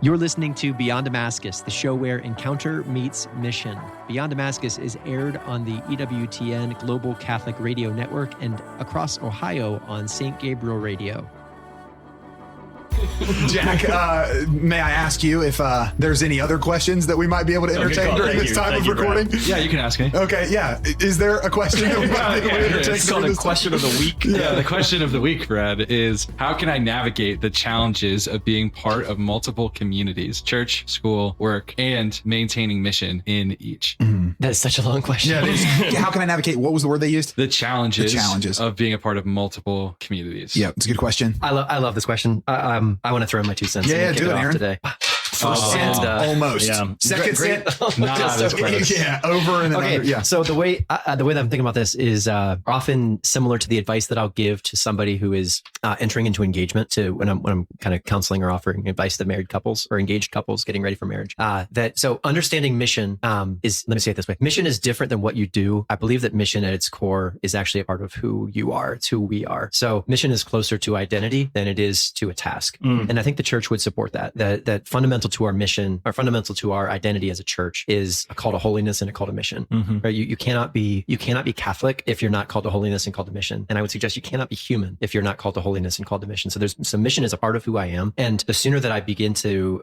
You're listening to Beyond Damascus, the show where encounter meets mission. Beyond Damascus is aired on the EWTN Global Catholic Radio Network and across Ohio on St. Gabriel Radio. Jack, may I ask you if there's any other questions that we might be able to entertain during this time of recording? Yeah, you can ask me. Okay, yeah. Is there a question that we might be able to entertain? It's called a question of the week. Yeah, the question of the week, Brad, is how can I navigate the challenges of being part of multiple communities, church, school, work, and maintaining mission in each? That is such a long question. Yeah, it is. How can I navigate? What was the word they used? The challenges of being a part of multiple communities. Yeah, it's a good question. I love this question. I want to throw in my 2 cents. Yeah, and kick do it, off Aaron. today. First cent, almost. Yeah. Second cent, Not as close. yeah, over and then Okay, under. Yeah. so the way that I'm thinking about this is often similar to the advice that I'll give to somebody who is entering into engagement, to when I'm kind of counseling or offering advice to married couples or engaged couples getting ready for marriage. So understanding mission is, let me say it this way: mission is different than what you do. I believe that mission at its core is actually a part of who you are. It's who we are. So mission is closer to identity than it is to a task, and I think the church would support that. That fundamental to our mission, or fundamental to our identity as a church, is a call to holiness and a call to mission. Right? You cannot be Catholic if you're not called to holiness and called to mission. And I would suggest you cannot be human if you're not called to holiness and called to mission. So mission is a part of who I am. And the sooner that I begin to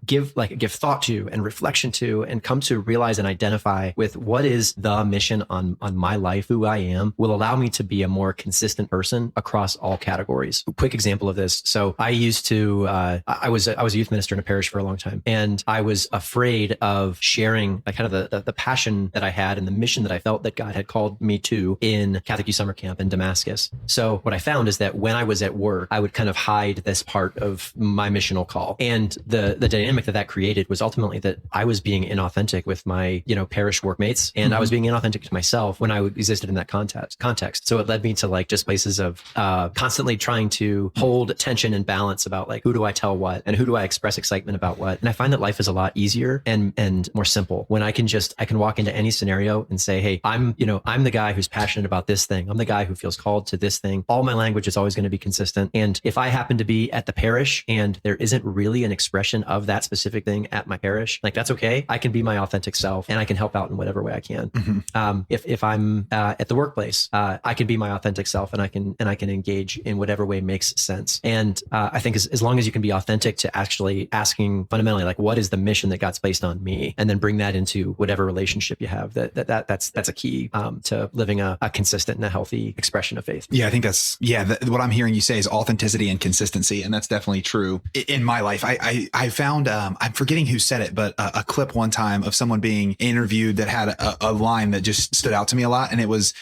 give thought to and reflection to and come to realize and identify with what is the mission on my life, who I am, will allow me to be a more consistent person across all categories. A quick example of this. So I used to, I was a youth minister in a parish for a long time, and I was afraid of sharing kind of the passion that I had and the mission that I felt that God had called me to in Catholic Youth Summer Camp in Damascus. So what I found is that when I was at work, I would kind of hide this part of my missional call, and the dynamic that created was ultimately that I was being inauthentic with my parish workmates, and I was being inauthentic to myself when I existed in that context. So it led me to just places of constantly trying to hold tension and balance about who do I tell what and who do I express excitement about what. And I find that life is a lot easier and more simple when I can walk into any scenario and say, hey, I'm the guy who's passionate about this thing. I'm the guy who feels called to this thing. All my language is always going to be consistent. And if I happen to be at the parish and there isn't really an expression of that specific thing at my parish, that's okay. I can be my authentic self and I can help out in whatever way I can. If I'm at the workplace, I can be my authentic self and I can engage in whatever way makes sense. And I think as long as you can be authentic to actually asking fundamentally, what is the mission that God's placed on me, and then bring that into whatever relationship you have, that's a key to living a consistent and a healthy expression of faith. Yeah, I think that's, what I'm hearing you say is authenticity and consistency. And that's definitely true in my life. I found, I'm forgetting who said it, but a clip one time of someone being interviewed that had a line that just stood out to me a lot. And it was,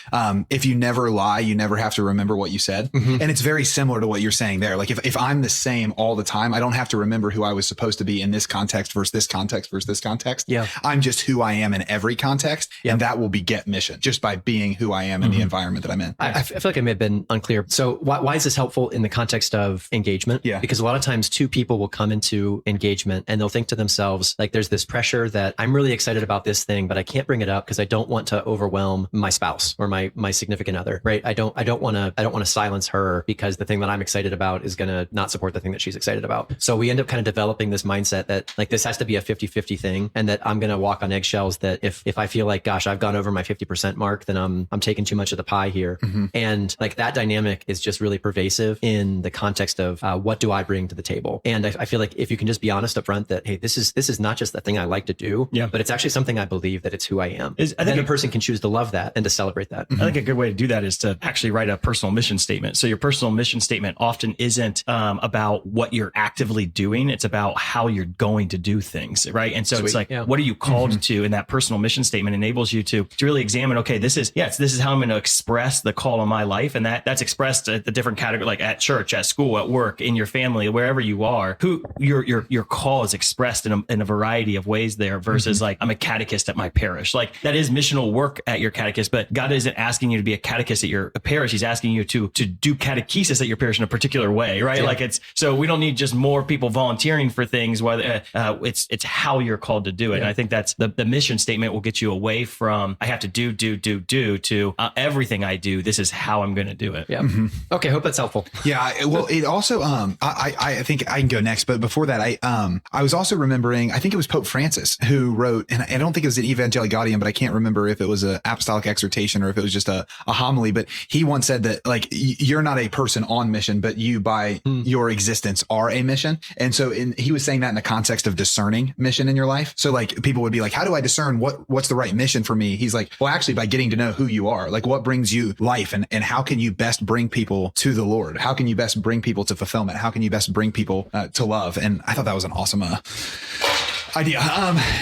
if you never lie, you never have to remember what you said. And it's very similar to what you're saying there. If I'm the same all the time, I don't have to remember who I was supposed to be in this context versus this context versus this context. Yeah. I'm just who I am in every context. And that will beget mission just by being who I am in the environment that I'm in. I feel like I may have been unclear. So why is this helpful in the context of engagement? Yeah. Because a lot of times two people will come into engagement and they'll think to themselves, there's this pressure that I'm really excited about this thing, but I can't bring it up because I don't want to overwhelm my spouse or my significant other, right? I don't want to silence her because the thing that I'm excited about is going to not support the thing that she's excited about. So we end up kind of developing this mindset that this has to be a 50-50 thing, and that I'm going to walk on eggshells, that if I feel gosh, I've gone over my 50% mark, then I'm taking too much of the pie here. And that dynamic is just really pervasive in the context of what do I bring to the table? And I feel like if you can just be honest up front that, hey, this is not just the thing I like to do, but it's actually something I believe that it's who I am. Then a person can choose to love that and to celebrate that. I think a good way to do that is to actually write a personal mission statement. So your personal mission statement often isn't about what you're actively doing. It's about how you're going to do things, right? And so it's what are you called to? And that personal mission statement enables you to really examine, okay, this is how I'm going to express the call of my life. And that's expressed at the different category, like at church, at school, at work, in your family, wherever you are, who your call is expressed in a variety of ways there versus I'm a catechist at my parish. That is missional work at your catechist, but God isn't asking you to be a catechist at your parish. He's asking you to do catechesis at your parish in a particular way, right? So we don't need just more people volunteering volunteering for things, whether it's how you're called to do it. And I think that's the mission statement will get you away from I have to do to everything I do. This is how I'm going to do it. Yeah. Okay. Hope that's helpful. Yeah. Well, it also, I think I can go next, but before that, I was also remembering, I think it was Pope Francis who wrote, and I don't think it was an Evangelii Gaudium, but I can't remember if it was an apostolic exhortation or if it was just a homily, but he once said that like, you're not a person on mission, but you by your existence are a mission. And so he was saying that in the context of discerning mission in your life. So like people would be like, how do I discern what's the right mission for me? He's like, well, actually by getting to know who you are, like what brings you life and how can you best bring people to the Lord? How can you best bring people to fulfillment? How can you best bring people to love? And I thought that was an awesome idea.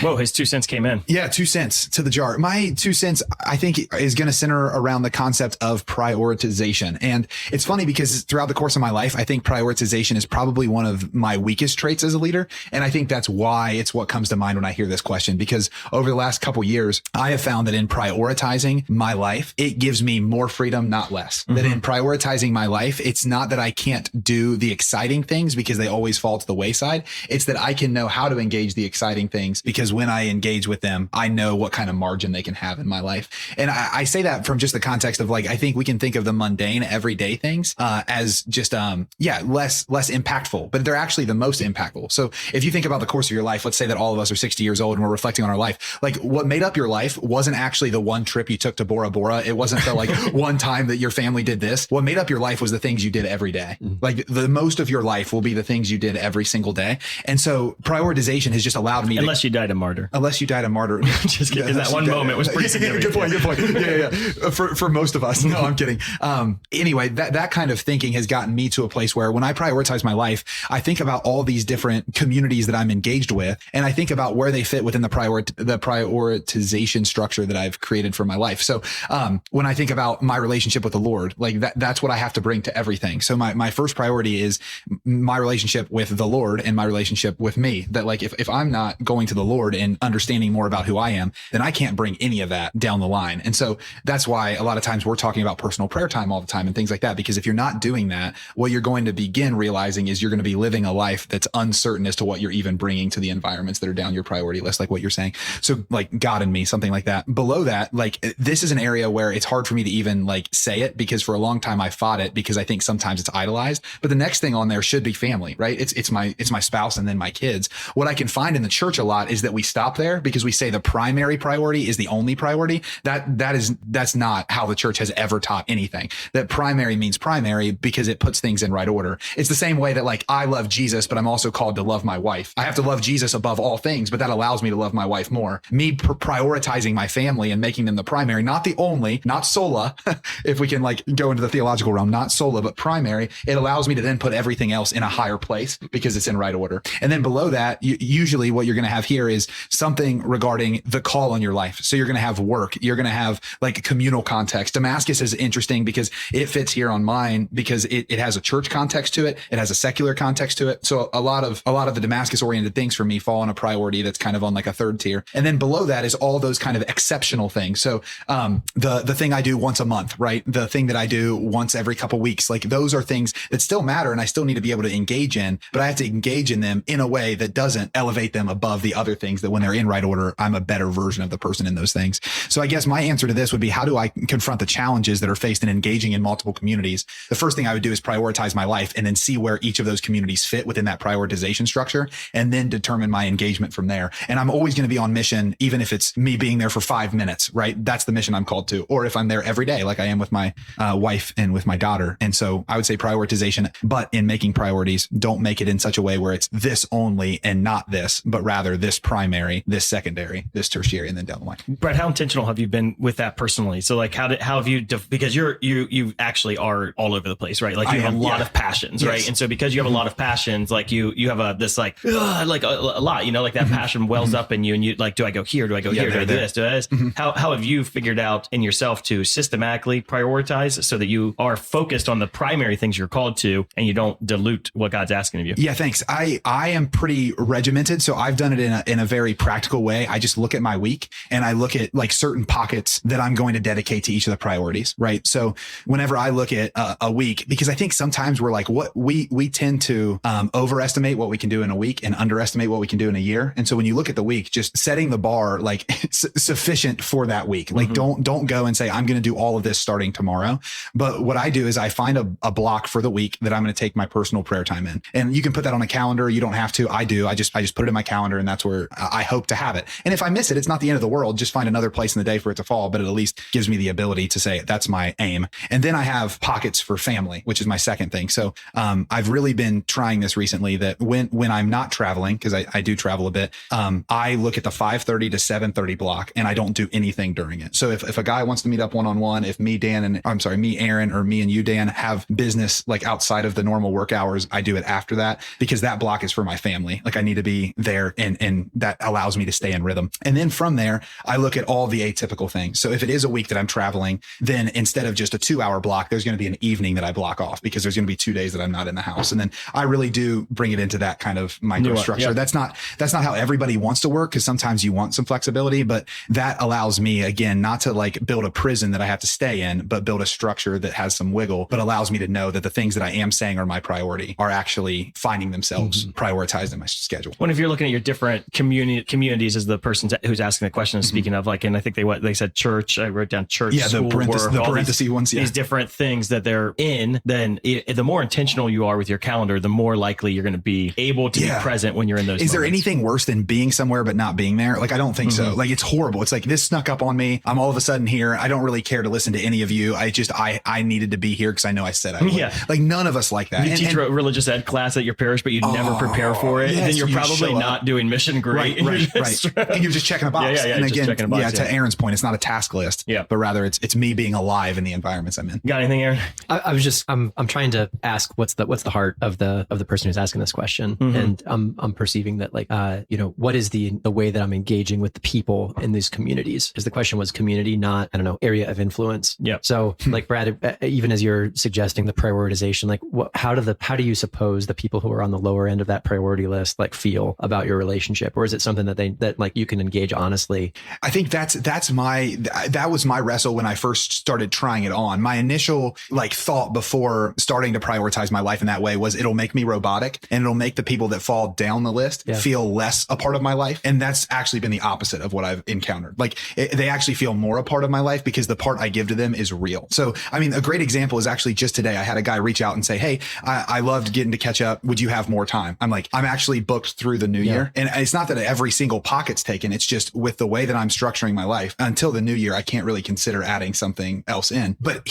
Whoa, his 2 cents came in. Yeah, 2 cents to the jar. My 2 cents, I think, is going to center around the concept of prioritization. And it's funny because throughout the course of my life, I think prioritization is probably one of my weakest traits as a leader. And I think that's why it's what comes to mind when I hear this question, because over the last couple years, I have found that in prioritizing my life, it gives me more freedom, not less. That in prioritizing my life, it's not that I can't do the exciting things because they always fall to the wayside. It's that I can know how to engage the exciting things because when I engage with them, I know what kind of margin they can have in my life. And I say that from just the context of like, I think we can think of the mundane everyday things as just, less impactful, but they're actually the most impactful. So if you think about the course of your life, let's say that all of us are 60 years old and we're reflecting on our life, like what made up your life wasn't actually the one trip you took to Bora Bora. It wasn't the like one time that your family did this. What made up your life was the things you did every day. Like the most of your life will be the things you did every single day. And so prioritization has just allowed me Unless you died a martyr. Unless you died a martyr. Just kidding. That one moment was pretty significant. Good point. Yeah. For most of us. No, I'm kidding. Anyway, that kind of thinking has gotten me to a place where when I prioritize my life, I think about all these different communities that I'm engaged with, and I think about where they fit within the prioritization structure that I've created for my life. So when I think about my relationship with the Lord, like that's what I have to bring to everything. So my first priority is my relationship with the Lord and my relationship with me. That like if I'm not going to the Lord and understanding more about who I am, then I can't bring any of that down the line. And so that's why a lot of times we're talking about personal prayer time all the time and things like that, because if you're not doing that, what you're going to begin realizing is you're going to be living a life that's uncertain as to what you're even bringing to the environments that are down your priority list, like what you're saying. So like God and me, something like that. Below that, like this is an area where it's hard for me to even like say it because for a long time I fought it because I think sometimes it's idolized. But the next thing on there should be family, right? It's my spouse and then my kids. What I can find in the church a lot is that we stop there because we say the primary priority is the only priority. That's not how the church has ever taught anything. That primary means primary because it puts things in right order. It's the same way that like I love Jesus, but I'm also called to love my wife. I have to love Jesus above all things, but that allows me to love my wife more. Me prioritizing my family and making them the primary, not the only, not sola, if we can like go into the theological realm, not sola, but primary. It allows me to then put everything else in a higher place because it's in right order. And then below that, usually what you're going to have here is something regarding the call on your life. So you're going to have work. You're going to have like a communal context. Damascus is interesting because it fits here on mine because it has a church context to it. It has a secular context to it. So a lot of the Damascus oriented things for me fall on a priority that's kind of on like a third tier. And then below that is all those kind of exceptional things. So the thing I do once a month, right? The thing that I do once every couple weeks, like those are things that still matter and I still need to be able to engage in, but I have to engage in them in a way that doesn't elevate them above the other things that when they're in right order, I'm a better version of the person in those things. So I guess my answer to this would be, how do I confront the challenges that are faced in engaging in multiple communities? The first thing I would do is prioritize my life and then see where each of those communities fit within that prioritization structure and then determine my engagement from there. And I'm always going to be on mission, even if it's me being there for 5 minutes, right? That's the mission I'm called to. Or if I'm there every day, like I am with my wife and with my daughter. And so I would say prioritization, but in making priorities, don't make it in such a way where it's this only and not this, but rather this primary, this secondary, this tertiary, and then down the line. Brett, how intentional have you been with that personally? So like, how have you, because you actually are all over the place, right? Like you have a lot of passions, right? And so because you have a lot of passions, like you have this like a lot, you know, like that passion wells up in you and you like, do I go here? Do I go here? Do I do this? Do I do this? How have you figured out in yourself to systematically prioritize so that you are focused on the primary things you're called to and you don't dilute what God's asking of you? Yeah, thanks. I am pretty regimented. So I've done it in a very practical way. I just look at my week and I look at like certain pockets that I'm going to dedicate to each of the priorities, right? So whenever I look at a week, because I think sometimes we're like, what we tend to overestimate what we can do in a week and underestimate what we can do in a year. And so when you look at the week, just setting the bar like sufficient for that week, like don't go and say, I'm going to do all of this starting tomorrow. But what I do is I find a block for the week that I'm going to take my personal prayer time in. And you can put that on a calendar. You don't have to. I do. I just put it in my calendar, and that's where I hope to have it. And if I miss it, it's not the end of the world. Just find another place in the day for it to fall, but it at least gives me the ability to say that's my aim. And then I have pockets for family, which is my second thing. So I've really been trying this recently that when I'm not traveling, because I do travel a bit, I look at the 5:30 to 7:30 block and I don't do anything during it. So if a guy wants to meet up one-on-one, if me, Aaron, or me and you, Dan, have business like outside of the normal work hours, I do it after that because that block is for my family. Like I need to be there and that allows me to stay in rhythm. And then from there, I look at all the atypical things. So if it is a week that I'm traveling, then instead of just a 2-hour block, there's going to be an evening that I block off because there's going to be 2 days that I'm not in the house. And then I really do bring it into that kind of microstructure. Yeah. That's not how everybody wants to work, because sometimes you want some flexibility, but that allows me, again, not to like build a prison that I have to stay in, but build a structure that has some wiggle, but allows me to know that the things that I am saying are my priority are actually finding themselves prioritized in my schedule. When if you're looking at your different communities as the person who's asking the question is speaking of, like, and I think they said church, I wrote down church, school, the parenthesis ones, these different things that they're in, then the more intentional you are with your calendar, the more likely you're going to be able to be present when you're in those moments. There anything worse than being somewhere but not being there? Like, I don't think so. Like, it's horrible. It's like this snuck up on me. I'm all of a sudden here. I don't really care to listen to any of you. I needed to be here because I know I said I would. Yeah. Like, none of us like that. You teach a religious ed class at your parish, but you never prepare for it. Yes, then you're probably not doing mission great. Right. And you're just checking a box. Yeah, and again, to Aaron's point, it's not a task list, but rather it's me being alive in the environments I'm in. Got anything, Aaron? I'm trying to ask what's the heart of the person who's asking this question. And I'm perceiving that, like, what is the way that I'm engaging with the people in these communities? Because the question was community, not, I don't know, area of influence. Yeah. So like, Brad, even as you're suggesting the prioritization, like how do you suppose the people who are on the lower end of that priority list like feel about your relationship? Or is it something that like you can engage honestly? I think that was my wrestle when I first started trying it on. My initial like thought before starting to prioritize my life in that way was it'll make me robotic and it'll make the people that fall down the list feel less a part of my life. And that's actually been the opposite of what I've encountered. Like they actually feel more a part of my life because the part I give to them is real. So, I mean, a great example is actually just today, I had a guy reach out and say, hey, I loved getting to catch up. Would you have more time? I'm like, I'm actually booked through the new year. And it's not that every single pocket's taken. It's just with the way that I'm structuring my life until the new year, I can't really consider adding something else in. But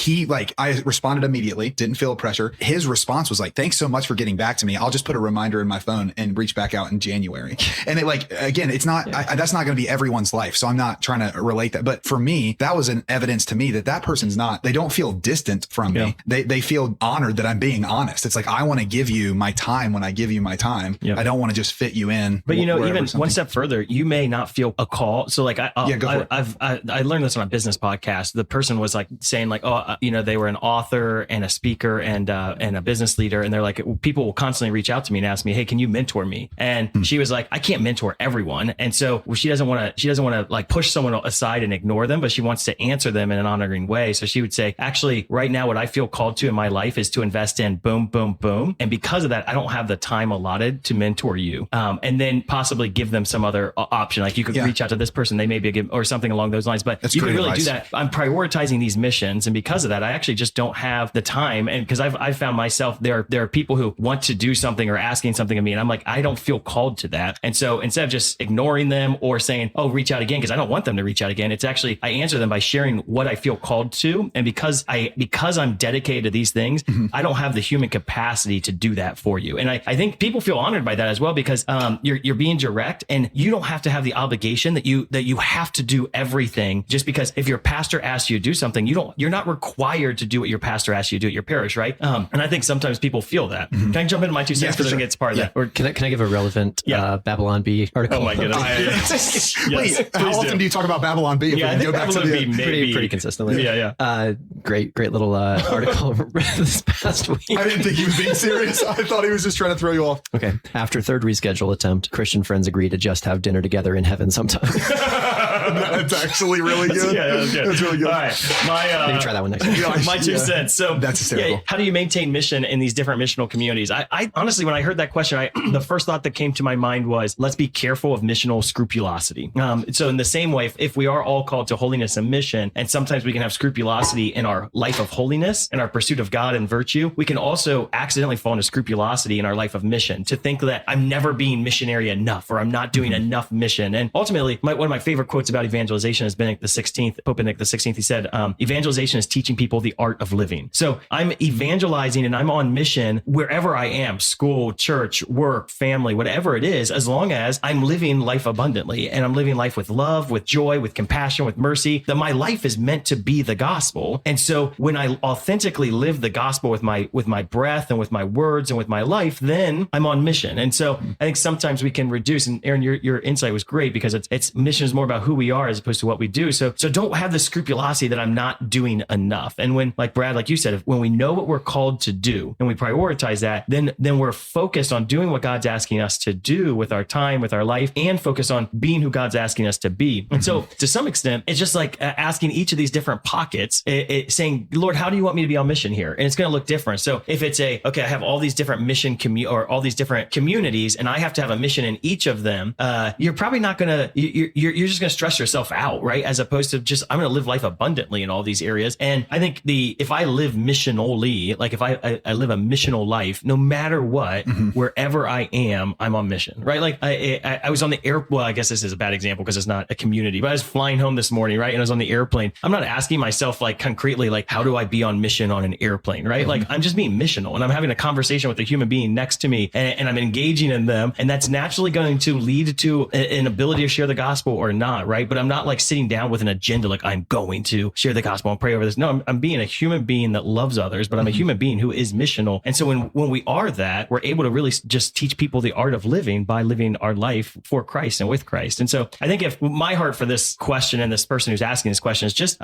I responded immediately, didn't feel pressure. His response was like, thanks so much for getting back to me. I'll just put a reminder in my phone and reach back out in January. And it like, again, it's not, that's not going to be everyone's life. So I'm not trying to relate that. But for me, that was an evidence to me that person's not, they don't feel distant from me. They feel honored that I'm being honest. It's like, I want to give you my time when I give you my time. I don't want to just fit you in. But even one step further, you may not feel a call. So like, I learned this on a business podcast. The person was like saying like, they were an author and a speaker and a business leader. And they're like, people will constantly reach out to me and ask me, hey, can you mentor me? And she was like, I can't mentor everyone. And so she doesn't want to like push someone aside and ignore them, but she wants to answer them in an honoring way. So she would say, actually, right now, what I feel called to in my life is to invest in boom, boom, boom. And because of that, I don't have the time allotted to mentor you. And then possibly give them some other option. Like you could reach out to this person, they may be or something along those lines, but you can really do that. I'm prioritizing these missions. And because of that, I actually just don't have the time. And because I've found myself, there are people who want to do something or asking something of me. And I'm like, I don't feel called to that. And so instead of just ignoring them or saying, oh, reach out again, because I don't want them to reach out again. It's actually, I answer them by sharing what I feel called to. And because I'm dedicated to these things, I don't have the human capacity to do that for you. And I think people feel honored by that as well, because you're being direct and you don't have to have the obligation that you have to do everything just because if your pastor asks you to do something, you're not required to do what your pastor asks you to do at your parish, right? And I think sometimes people feel that. Can I jump into my 2 cents because I think it's part of that? Or can I give a relevant Babylon Bee article? Oh my goodness. Wait, how often do you talk about Babylon Bee? Yeah, I think Babylon Bee pretty consistently. Yeah. Great little article this past week. I didn't think he was being serious. I thought he was just trying to throw you off. Okay. After third reschedule attempt, found Christian friends agree to just have dinner together in heaven sometime. That's actually really good. Yeah, that was good. That's really good. All right. Maybe try that one next week. My 2 cents. So that's hysterical. how do you maintain mission in these different missional communities? I honestly, when I heard that question, the first thought that came to my mind was, let's be careful of missional scrupulosity. So in the same way, if we are all called to holiness and mission, and sometimes we can have scrupulosity in our life of holiness and our pursuit of God and virtue, we can also accidentally fall into scrupulosity in our life of mission, to think that I'm never being missionary enough, or I'm not doing enough mission. And ultimately, one of my favorite quotes about evangelization is Benedict XVI, Pope Benedict XVI. He said, evangelization is teaching people the art of living. So I'm evangelizing and I'm on mission wherever I am, school, church, work, family, whatever it is, as long as I'm living life abundantly and I'm living life with love, with joy, with compassion, with mercy, that my life is meant to be the gospel. And so when I authentically live the gospel with my breath and with my words and with my life, then I'm on mission. And so I think sometimes we can reduce, and Aaron, your insight was great, because it's mission is more about who we are as opposed to what we do. So don't have the scrupulosity that I'm not doing enough. And when, like Brad, like you said, when we know what we're called to do and we prioritize that, then we're focused on doing what God's asking us to do with our time, with our life, and focus on being who God's asking us to be. And so to some extent, it's just like asking each of these different pockets, saying, Lord, how do you want me to be on mission here? And it's going to look different. So if it's okay, I have all these different mission or all these different communities, and I have to have a mission in each of them, you're probably not going to, you're just going to stress yourself out, right? As opposed to just, I'm going to live life abundantly in all these areas. And I think if I live missionally, like if I live a missional life, no matter what, wherever I am, I'm on mission, right? Like I was on the well, I guess this is a bad example because it's not a community, but I was flying home this morning, right? And I was on the airplane. I'm not asking myself like concretely, like, how do I be on mission on an airplane, right? Like I'm just being missional, and I'm having a conversation with a human being next to me, and I'm engaging in them. And that's naturally going to lead to an ability to share the gospel or not, right? But I'm not like sitting down with an agenda, like I'm going to share the gospel and pray over this. No, I'm being a human being that loves others, but I'm a human being who is missional. And so when we are that, we're able to really just teach people the art of living by living our life for Christ and with Christ. And so I think if my heart for this question and this person who's asking this question is just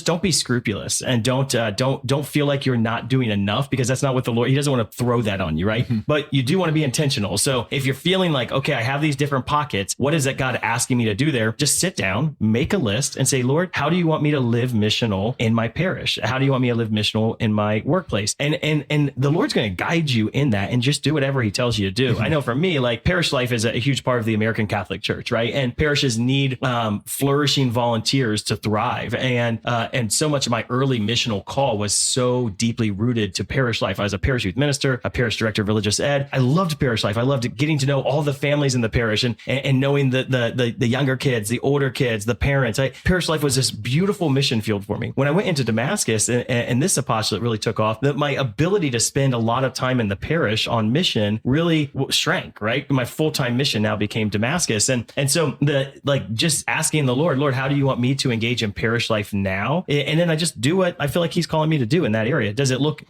don't be scrupulous, and don't feel like you're not doing enough, because that's not what the Lord, he doesn't want to throw that on you, right? But you do want to be intentional. So if you're feeling like, okay, I have these different pockets, what is that God asking me to do there? Just sit down, make a list, and say, Lord, how do you want me to live missional in my parish? How do you want me to live missional in my workplace? And the Lord's going to guide you in that, and just do whatever he tells you to do. I know for me, like parish life is a huge part of the American Catholic Church, right? And parishes need flourishing volunteers to thrive. And so much of my early missional call was so deeply rooted to parish life. I was a parish youth minister, a parish director of religious ed. I loved parish life. I loved getting to know all the families in the parish and knowing the younger kids, the older kids, the parents. Parish life was this beautiful mission field for me. When I went into Damascus and this apostolate really took off, that my ability to spend a lot of time in the parish on mission really shrank, right? My full-time mission now became Damascus. And so just asking the Lord, how do you want me to engage in parish life now? And then I just do what I feel like he's calling me to do in that area. Does it look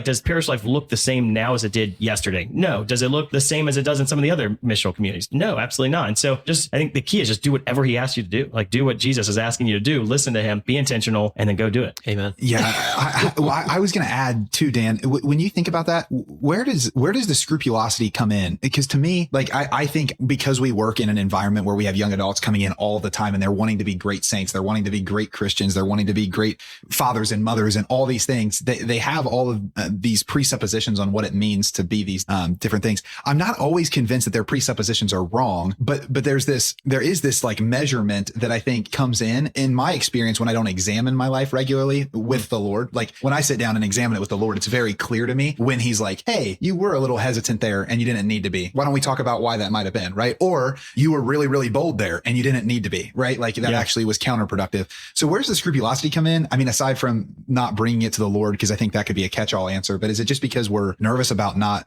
does parish life look the same now as it did yesterday? No. Does it look the same as it does in some of the other missional communities? No, absolutely not. And so I think the key is just do whatever he asks you to do. Like do what Jesus is asking you to do, listen to him, be intentional, and then go do it. Amen. Yeah. I was going to add too, Dan, when you think about that, where does the scrupulosity come in? Because to me, like, I think because we work in an environment where we have young adults coming in all the time and they're wanting to be great saints, they're wanting to be great Christians, they're wanting to be great fathers and mothers and all these things, they have all of these presuppositions on what it means to be these different things. I'm not always convinced that their presuppositions are wrong, but there is this like measurement that I think comes in my experience when I don't examine my life regularly with the Lord. Like when I sit down and examine it with the Lord, it's very clear to me when he's like, hey, you were a little hesitant there and you didn't need to be. Why don't we talk about why that might have been, right? Or you were really, really bold there and you didn't need to be, right? Like that actually was counterproductive. So where's the scrupulosity come in? I mean, aside from not bringing it to the Lord, because I think that could be a catch-all answer, but is it just because we're nervous about not,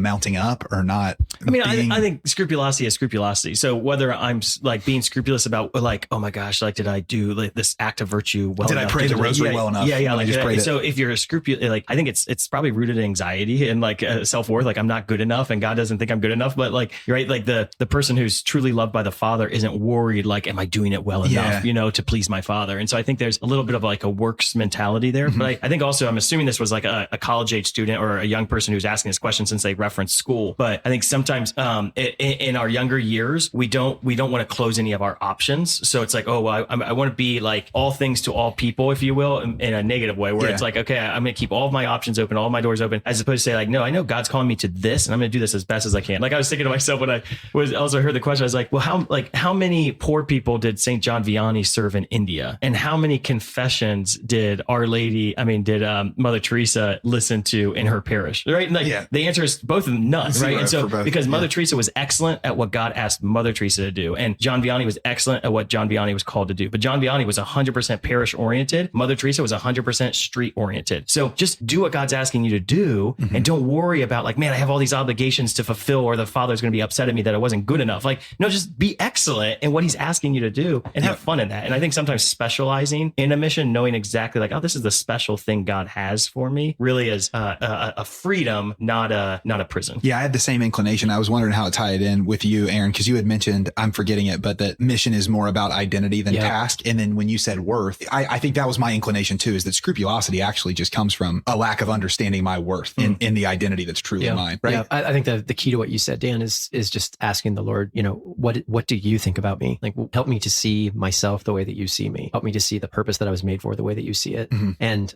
mounting up or not? I mean, I think scrupulosity is scrupulosity. So whether I'm like being scrupulous scrupulous about like, oh my gosh, like, did I do like this act of virtue well did enough? I pray the rosary well enough? Yeah. Like, So if you're a scrupulous, like, I think it's probably rooted in anxiety and like self-worth. Like, I'm not good enough and God doesn't think I'm good enough. But like, you're right. Like the person who's truly loved by the Father isn't worried, like, am I doing it well enough, to please my Father? And so I think there's a little bit of like a works mentality there. But I think also, I'm assuming this was like a college age student or a young person who's asking this question since they referenced school. But I think sometimes in our younger years, we don't want to close any of our options. So it's like, oh, well, I want to be like all things to all people, if you will, in a negative way, where it's like, okay, I'm going to keep all of my options open, all of my doors open, as opposed to say like, no, I know God's calling me to this and I'm going to do this as best as I can. Like I was thinking to myself when I was also heard the question, I was like, well, how many poor people did St. John Vianney serve in India? And how many confessions did Mother Teresa listen to in her parish? Right. And like the answer is both of them, none. Right. And so because Mother Teresa was excellent at what God asked Mother Teresa to do. And John Vianney was excellent at what John Vianney was called to do. But John Vianney was 100% parish oriented. Mother Teresa was 100% street oriented. So just do what God's asking you to do and don't worry about like, man, I have all these obligations to fulfill or the Father's going to be upset at me that I wasn't good enough. Like, no, just be excellent in what he's asking you to do and have fun in that. And I think sometimes specializing in a mission, knowing exactly like, oh, this is the special thing God has for me, really is a freedom, not a prison. Yeah, I had the same inclination. I was wondering how it tied in with you, Aaron, because you had mentioned, I'm forgetting it, but that mission is more about identity than task. And then when you said worth, I think that was my inclination too, is that scrupulosity actually just comes from a lack of understanding my worth in the identity that's truly mine. Right. Yeah. I think the key to what you said, Dan, is just asking the Lord, what do you think about me? Like, help me to see myself the way that you see me. Help me to see the purpose that I was made for the way that you see it. And,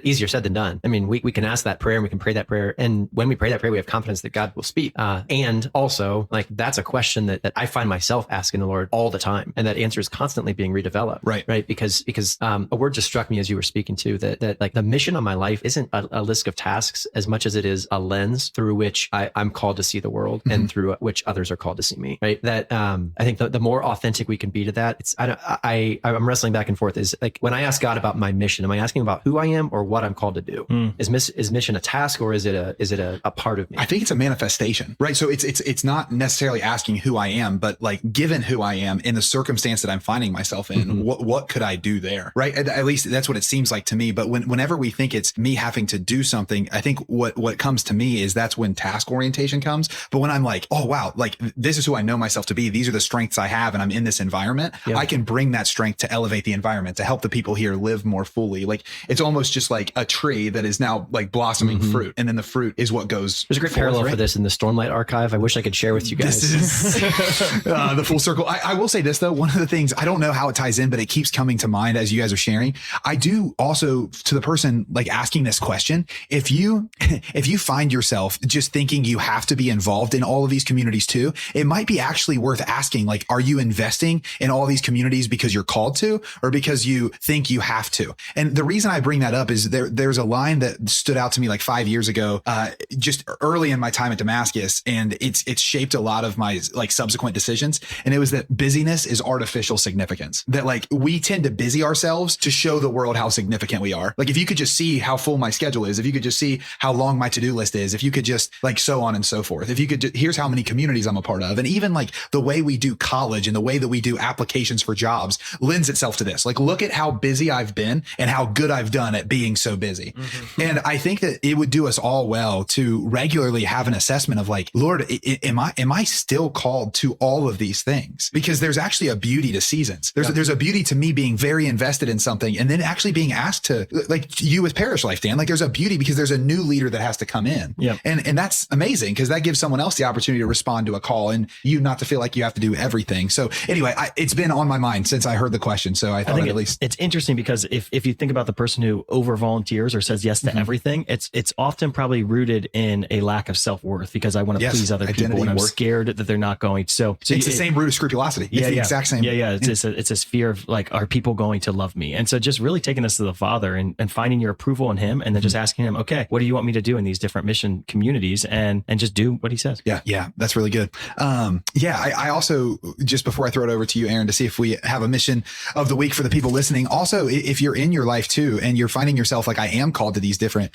easier said than done. I mean, we can ask that prayer and we can pray that prayer. And when we pray that prayer, we have confidence that God will speak. And also, like, that's a question that I find myself asking the Lord all the time. And that answer is constantly being redeveloped. Right. Because a word just struck me as you were speaking to that like the mission of my life isn't a list of tasks as much as it is a lens through which I'm called to see the world and through which others are called to see me. Right. That I think the more authentic we can be to that, I'm wrestling back and forth. Is like when I ask God about my mission, am I asking about who I am or what I'm called to do? Is mission a task or is it a part of me? I think it's a manifestation, right? So it's not necessarily asking who I am, but like given who I am in the circumstance that I'm finding myself in, what could I do there? Right. At least that's what it seems like to me. But whenever we think it's me having to do something, I think what comes to me is that's when task orientation comes. But when I'm like, oh, wow, like this is who I know myself to be. These are the strengths I have and I'm in this environment. I can bring that strength to elevate the environment, to help the people here live more fully. Like it's almost just like a tree that is now like blossoming fruit. And then the fruit is what goes. There's a great parallel for this in the Stormlight archive. I wish I could share with you guys. This is the full circle. I will say this though. One of the things, I don't know how it ties in, but it keeps coming to mind as you guys are sharing. I do also, to the person like asking this question, if you find yourself just thinking you have to be involved in all of these communities too, it might be actually worth asking, like, are you investing in all these communities because you're called to, or because you think you have to? And the reason I bring that up is there's a line that stood out to me like 5 years ago, just early in my time at Damascus. And it's shaped a lot of my like subsequent decisions. And it was that busyness is artificial significance. That like we tend to busy ourselves to show the world how significant we are. Like if you could just see how full my schedule is, if you could just see how long my to-do list is, if you could just like so on and so forth, if you could here's how many communities I'm a part of. And even like the way we do college and the way that we do applications for jobs lends itself to this. Like, look at how busy I've been and how good I've done at being so busy. And I think that it would do us all well to regularly have an assessment of like, Lord, am I still called to all of these things? Because there's actually a beauty to seasons. There's a beauty to me being very invested in something and then actually being asked to, like you with Parish Life, Dan, like there's a beauty because there's a new leader that has to come in. And that's amazing because that gives someone else the opportunity to respond to a call and you not to feel like you have to do everything. So anyway, it's been on my mind since I heard the question. So I thought at least it's interesting because if you think about the person who over volunteers or says yes to everything, it's often probably rooted in a lack of self-worth because I want to please other people and I'm scared that they're not going. So it's the same root of scrupulosity. It's the exact same. It's this fear of like, are people going to love me? And so just really taking this to the Father and finding your approval in him and then just asking him, okay, what do you want me to do in these different mission communities and just do what he says. Yeah. That's really good. I also, just before I throw it over to you, Aaron, to see if we have a mission of the week for the people listening. Also, if you're in your life too, and you're finding yourself like I am called to these different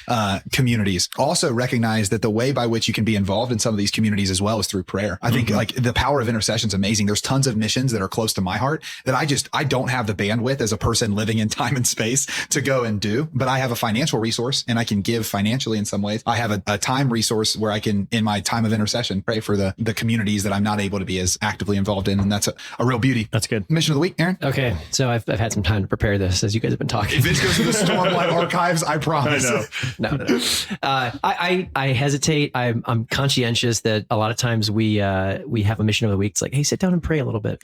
communities, also recognize that the way by which you can be involved in some of these communities as well is through prayer. I think like the power of intercession is amazing. There's tons of missions that are close to my heart that I don't have the bandwidth as a person living in time and space to go and do, but I have a financial resource and I can give financially in some ways. I have a time resource where I can, in my time of intercession, pray for the communities that I'm not able to be as actively involved in. And that's a real beauty. That's good. Mission of the week, Aaron. Okay. So I've had some time to prepare this as you guys have been talking. If it goes to the Stormlight archives, I promise. I know. No. I hesitate. I'm conscientious that a lot of times we have a mission of the week. It's like, hey, sit down and pray a little bit.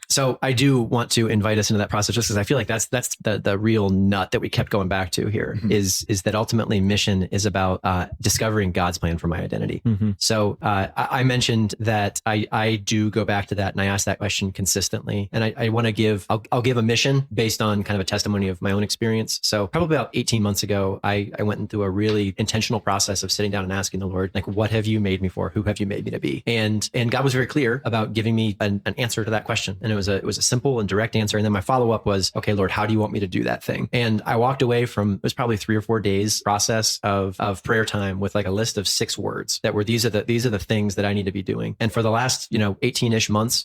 So I do want to invite us into that process just because I feel like that's the real nut that we kept going back to here is that ultimately mission is about discovering God's plan for my identity. So I mentioned that I do go back to that and I ask that question consistently. And I want to give, I'll give a mission based on kind of a testimony of my own experience. So probably about 18 months ago, I went through a really intentional process of sitting down and asking the Lord, like, what have you made me for? Who have you made me to be? And God was very clear about giving me an answer to that question. And it was a simple and direct answer. And then my follow-up was, okay, Lord, how do you want me to do that thing? And I walked away from, it was probably 3 or 4 days process of prayer time with like a list of 6 words that were, these are the things that I need to be doing. And for the last, 18-ish months,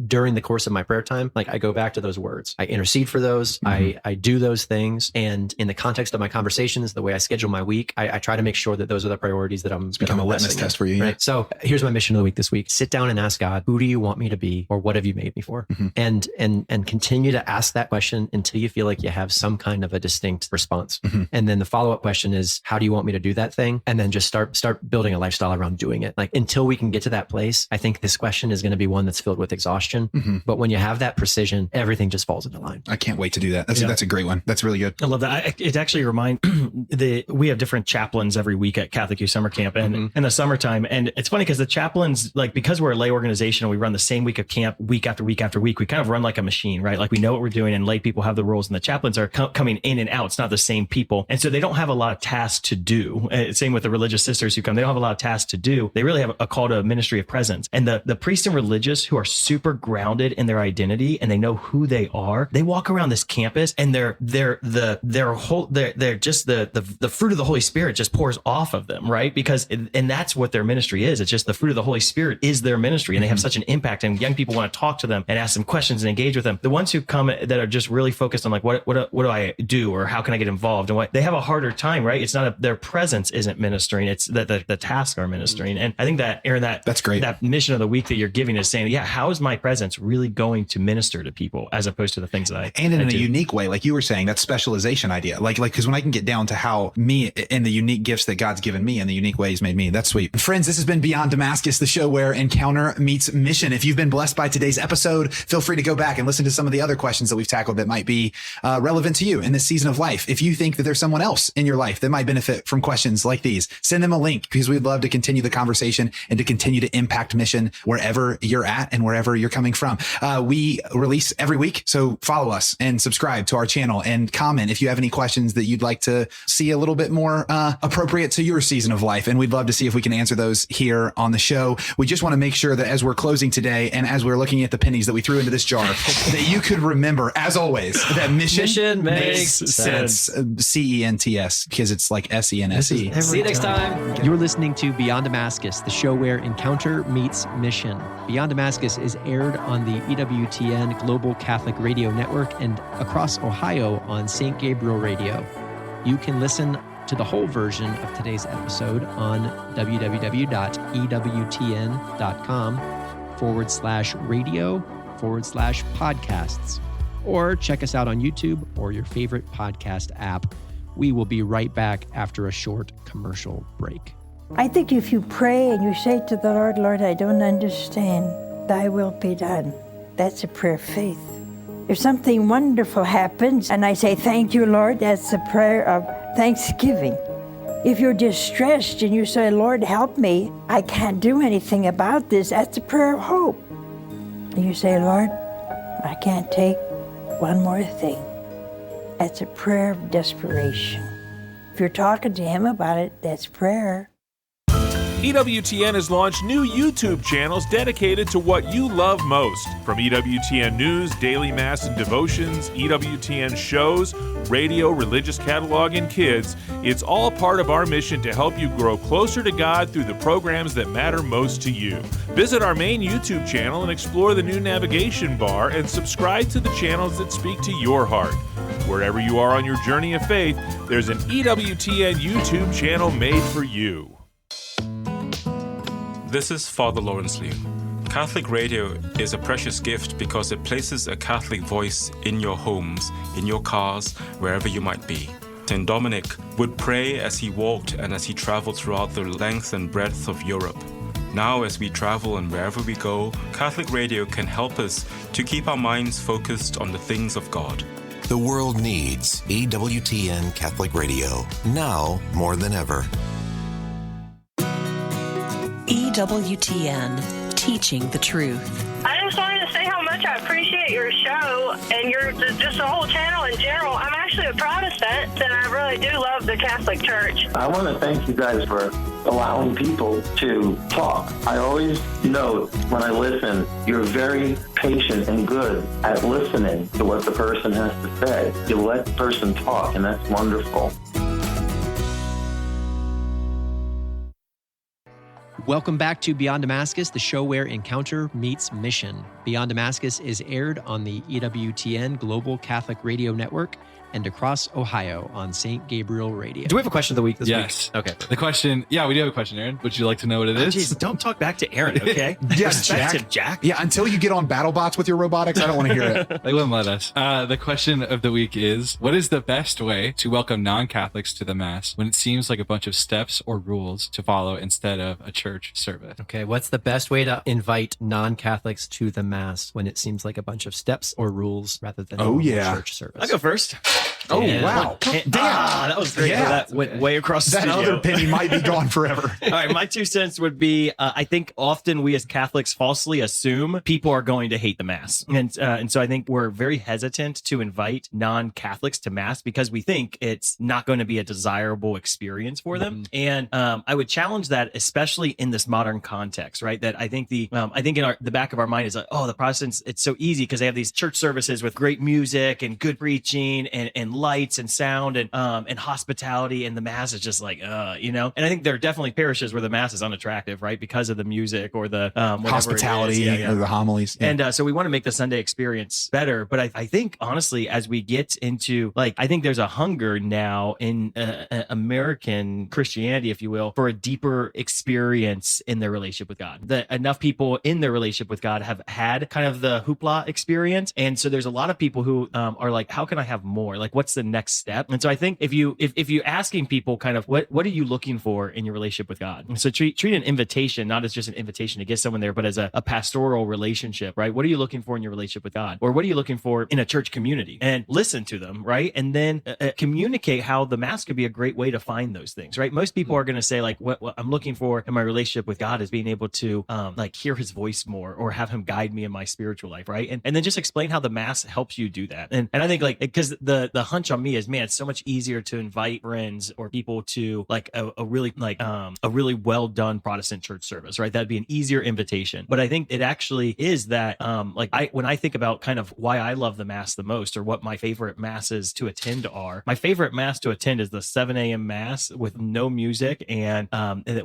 during the course of my prayer time, like I go back to those words. I intercede for those. I do those things. And in the context of my conversations, the way I schedule my week, I try to make sure that those are the priorities that I'm become a litmus test for you. Right. So here's my mission of the week this week. Sit down and ask God, who do you want me to be? Or what have you made me for? And continue to ask that question until you feel like you have some kind of a distinct response. And then the follow-up question is, how do you want me to do that thing? And then just start building a lifestyle around doing it. Like until we can get to that place, I think this question is going to be one that's filled with exhaustion. But when you have that precision, everything just falls into line. I can't wait to do that. That's a great one. That's really good. I love that. It actually reminds we have different chaplains every week at Catholic Youth Summer Camp and in the summertime. And it's funny because the chaplains, like, because we're a lay organization and we run the same week of camp week after week after week, we kind of run like a machine, right? Like we know what we're doing and lay people have the roles and the chaplains are coming in and out. It's not the same people. And so they don't have a lot of tasks to do. Same with the religious sisters who come. They don't have a lot of tasks to do. They really have a call to a ministry of presence. And the priests and religious who are super grounded in their identity and they know who they are, they walk around this campus and they're just the fruit of the Holy Spirit just pours off of them, right? Because and that's what their ministry is. It's just the fruit of the Holy Spirit is their ministry, and they have such an impact. And young people want to talk to them and ask them questions and engage with them. The ones who come that are just really focused on like what do I do or how can I get involved, and what they have a harder time, right? It's not their presence isn't ministering; it's that the tasks are ministering. And I think that Aaron, that's great. That mission of the week that you're giving is saying, yeah, how is my presence really going to minister to people as opposed to the things that I and in a unique way, like you were saying, that specialization idea, like because when I can get down to how me and the unique gifts that God's given me and the unique ways made me, that's sweet. Friends, this has been Beyond Damascus, the show where encounter meets mission. If you've been blessed by today's episode, feel free to go back and listen to some of the other questions that we've tackled that might be relevant to you in this season of life. If you think that there's someone else in your life that might benefit from questions like these, send them a link because we'd love to continue the conversation and to continue to impact mission wherever you're at and wherever you're coming from. We release every week, so follow us and subscribe to our channel and comment if you have any questions that you'd like to see a little bit more appropriate to your season of life. And we'd love to see if we can answer those here on the show. We just want to make sure that as we're closing today and as we're looking at the pennies that we threw into this jar, that you could remember, as always, that mission makes sense. CENTS, because it's like SENSE. See you next time. You're listening to Beyond Damascus, the show where encounter meets mission. Beyond Damascus is aired on the EWTN Global Catholic Radio Network and across Ohio on St. Gabriel Radio. You can listen to the whole version of today's episode on www.ewtn.com/radio/podcasts, or check us out on YouTube or your favorite podcast app. We will be right back after a short commercial break. I think if you pray and you say to the Lord, Lord, I don't understand, thy will be done. That's a prayer of faith. If something wonderful happens and I say, thank you, Lord, that's a prayer of thanksgiving. If you're distressed and you say, Lord, help me, I can't do anything about this, that's a prayer of hope. And you say, Lord, I can't take one more thing. That's a prayer of desperation. If you're talking to him about it, that's prayer. EWTN has launched new YouTube channels dedicated to what you love most. From EWTN News, Daily Mass and Devotions, EWTN shows, radio, religious catalog, and kids, it's all part of our mission to help you grow closer to God through the programs that matter most to you. Visit our main YouTube channel and explore the new navigation bar and subscribe to the channels that speak to your heart. Wherever you are on your journey of faith, there's an EWTN YouTube channel made for you. This is Father Lawrence Liu. Catholic radio is a precious gift because it places a Catholic voice in your homes, in your cars, wherever you might be. St. Dominic would pray as he walked and as he traveled throughout the length and breadth of Europe. Now, as we travel and wherever we go, Catholic radio can help us to keep our minds focused on the things of God. The world needs EWTN Catholic Radio, now more than ever. EWTN, teaching the truth. I just wanted to say how much I appreciate your show and just the whole channel in general. I'm actually a Protestant, and I really do love the Catholic Church. I want to thank you guys for allowing people to talk. I always note when I listen, you're very patient and good at listening to what the person has to say. You let the person talk, and that's wonderful. Welcome back to Beyond Damascus, the show where encounter meets mission. Beyond Damascus is aired on the EWTN Global Catholic Radio Network and across Ohio on St. Gabriel Radio. Do we have a question of the week this Yes. week? Okay. The question, we do have a question, Aaron. Would you like to know what it is? Jeez, don't talk back to Aaron, okay? Yes, Jack. Yeah, until you get on BattleBots with your robotics, I don't want to hear it. They wouldn't let us. The question of the week is, what is the best way to welcome non-Catholics to the Mass when it seems like a bunch of steps or rules to follow instead of a church service? Okay, what's the best way to invite non-Catholics to the Mass when it seems like a bunch of steps or rules rather than a church service? I'll go first. Oh, wow. Damn, that was great. Yeah. That went way across the That studio. other penny might be gone forever. All right, my 2 cents would be, I think often we as Catholics falsely assume people are going to hate the Mass. And so I think we're very hesitant to invite non-Catholics to Mass because we think it's not going to be a desirable experience for them. And I would challenge that, especially in this modern context, right? That I think I think in the back of our mind is like, oh, the Protestants, it's so easy because they have these church services with great music and good preaching and lights and sound and hospitality, and the Mass is just like, And I think there are definitely parishes where the Mass is unattractive, right? Because of the music or the hospitality or the homilies. Yeah. And so we want to make the Sunday experience better. But I think, honestly, as we get into, I think there's a hunger now in American Christianity, if you will, for a deeper experience in their relationship with God. That enough people in their relationship with God have had kind of the hoopla experience. And so there's a lot of people who are like, how can I have more? Like, what's the next step? And so I think if you're asking people kind of what are you looking for in your relationship with God? And so treat an invitation not as just an invitation to get someone there, but as a pastoral relationship, right? What are you looking for in your relationship with God? Or what are you looking for in a church community? And listen to them, right? And then communicate how the Mass could be a great way to find those things, right? Most people are going to say like, what I'm looking for in my relationship with God is being able to hear his voice more or have him guide me in my spiritual life, right? And then just explain how the Mass helps you do that. And I think because the hunch on me is, man, it's so much easier to invite friends or people to a really well done Protestant church service, right? That'd be an easier invitation. But I think it actually is that when I think about kind of why I love the Mass the most or what my favorite Masses to attend are, my favorite Mass to attend is the 7 a.m. Mass with no music and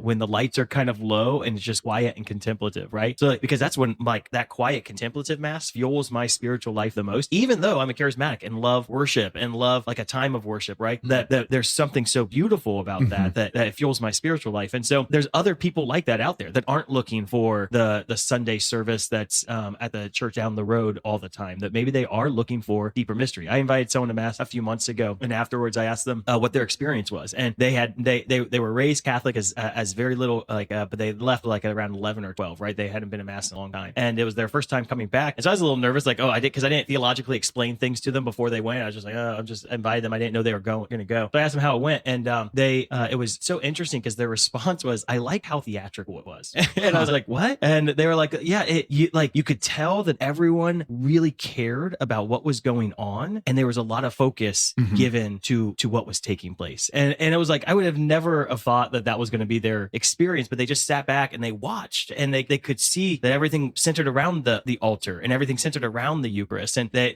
when the lights are kind of low and it's just quiet and contemplative, right? So because that's when that quiet contemplative Mass fuels my spiritual life the most, even though I'm a charismatic and love worship and love a time of worship, right? That there's something so beautiful about that it fuels my spiritual life. And so there's other people like that out there that aren't looking for the Sunday service that's at the church down the road all the time, that maybe they are looking for deeper mystery. I invited someone to Mass a few months ago, and afterwards I asked them what their experience was, and they were raised Catholic as very little, but they left around 11 or 12, right? They hadn't been to Mass in a long time, and it was their first time coming back, and so I was a little nervous, because I didn't theologically explain things to them before they went. I was just like, just invited them. I didn't know they were going to go. So I asked them how it went, and it was so interesting because their response was, "I like how theatrical it was," and I was like, "What?" And they were like, "Yeah, you could tell that everyone really cared about what was going on, and there was a lot of focus given to what was taking place." And it was like I would have never have thought that was going to be their experience, but they just sat back and they watched, and they could see that everything centered around the altar and everything centered around the Eucharist, and they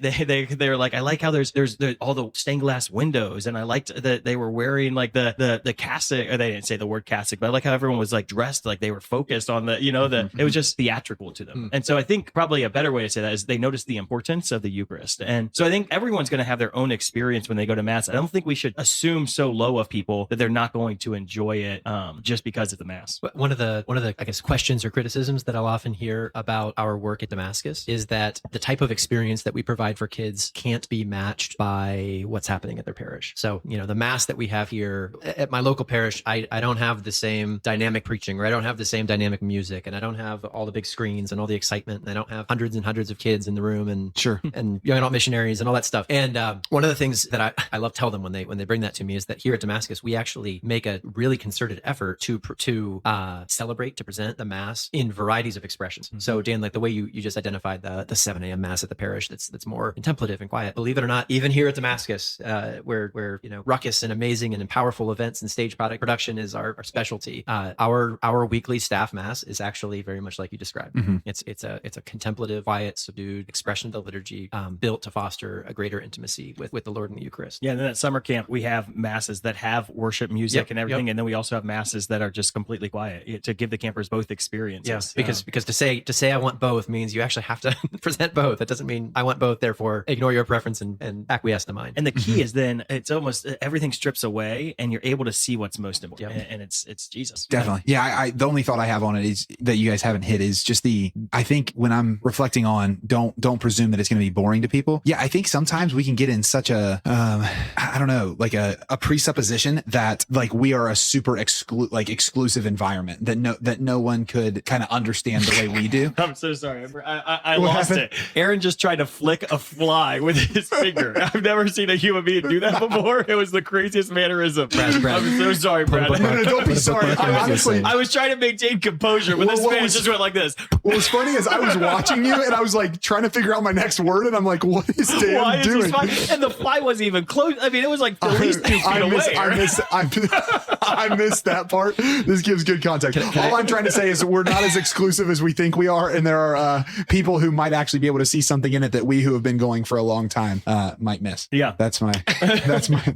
were like, "I like how there's all the stained glass windows," and I liked that they were wearing like the cassock, or they didn't say the word cassock, but I like how everyone was like dressed like they were focused on it was just theatrical to them. And so I think probably a better way to say that is they noticed the importance of the Eucharist. And so I think everyone's going to have their own experience when they go to Mass. I don't think we should assume so low of people that they're not going to enjoy it just because of the Mass. One of the I guess questions or criticisms that I'll often hear about our work at Damascus is that the type of experience that we provide for kids can't be matched by what's happening at their parish. So, the Mass that we have here at my local parish, I don't have the same dynamic preaching, or I don't have the same dynamic music, and I don't have all the big screens and all the excitement, and I don't have hundreds and hundreds of kids in the room and and young adult missionaries and all that stuff. And one of the things that I love to tell them when they bring that to me is that here at Damascus, we actually make a really concerted effort to celebrate, to present the Mass in varieties of expressions. So Dan, like the way you just identified the 7 a.m. Mass at the parish, that's more contemplative and quiet. Believe it or not, even here at Damascus, where ruckus and amazing and powerful events and stage production is our specialty. Our weekly staff Mass is actually very much like you described. It's a contemplative, quiet, subdued expression of the liturgy, built to foster a greater intimacy with the Lord in the Eucharist. Yeah, and then at summer camp we have Masses that have worship music and everything, and then we also have Masses that are just completely quiet to give the campers both experiences. Yeah, because to say I want both means you actually have to present both. That doesn't mean I want both, therefore ignore your preference and acquiesce to mine. And the key is then it's almost everything strips away, and you're able to see what's most important, and it's Jesus. Definitely. Yeah, I the only thought I have on it is that you guys haven't hit is just I think when I'm reflecting on don't presume that it's going to be boring to people. Yeah, I think sometimes we can get in such a I don't know, like a presupposition that like we are a super exclusive environment that no one could kind of understand the way we do. I'm so sorry. I lost it. Aaron just tried to flick a fly with his finger. I've never seen a human being do that before. It was the craziest mannerism. Brad. I'm so sorry, Brad. No, don't be sorry. I was trying to maintain composure, but this man just went like this. What was funny is I was watching you and I was like trying to figure out my next word, and I'm like, what is Dan doing? And the fly wasn't even close. I mean, it was like at least 2 feet away. I missed that part. This gives good context. All I'm trying to say is we're not as exclusive as we think we are, and there are people who might actually be able to see something in it that we who have been going for a long time might miss. Yeah, that's my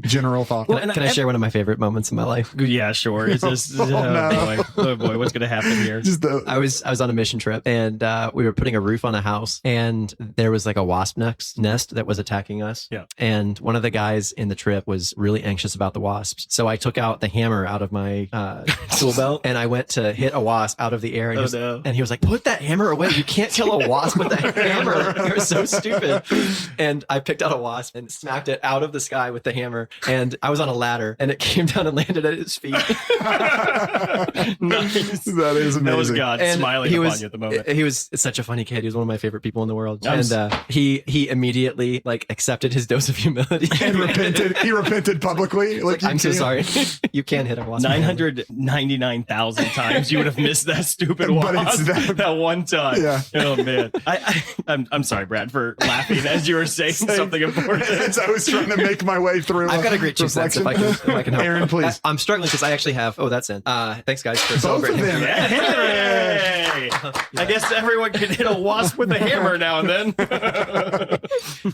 general thought. Well, can I share one of my favorite moments in my life? Yeah, sure. It's just oh boy, what's gonna happen here? I was on a mission trip, and we were putting a roof on a house, and there was like a wasp nest that was attacking us. Yeah, and one of the guys in the trip was really anxious about the wasps, so I took out the hammer out of my tool belt, and I went to hit a wasp out of the air, and, and he was like, "Put that hammer away! You can't kill a wasp with that hammer. You're so stupid." And I picked out a wasp and smacked it out of the sky with the hammer, and I was on a ladder, and it came down and landed at his feet. Nice. That is amazing. That was God smiling upon you at the moment. He was such a funny kid. He was one of my favorite people in the world. And he immediately accepted his dose of humility and repented. He repented publicly. I'm so sorry. You can't hit a wasp. 999,000 times you would have missed that stupid wasp. But it's that one time. Yeah. Oh man. I'm sorry, Brad, for laughing as you were saying something important. As I was trying to make my way through. I've got a great 2 cents if I can help. Aaron, please. I'm struggling because I actually have. Oh, that's in. Thanks, guys, for both celebrating. Of them. Hey! I guess everyone can hit a wasp with a hammer now and then.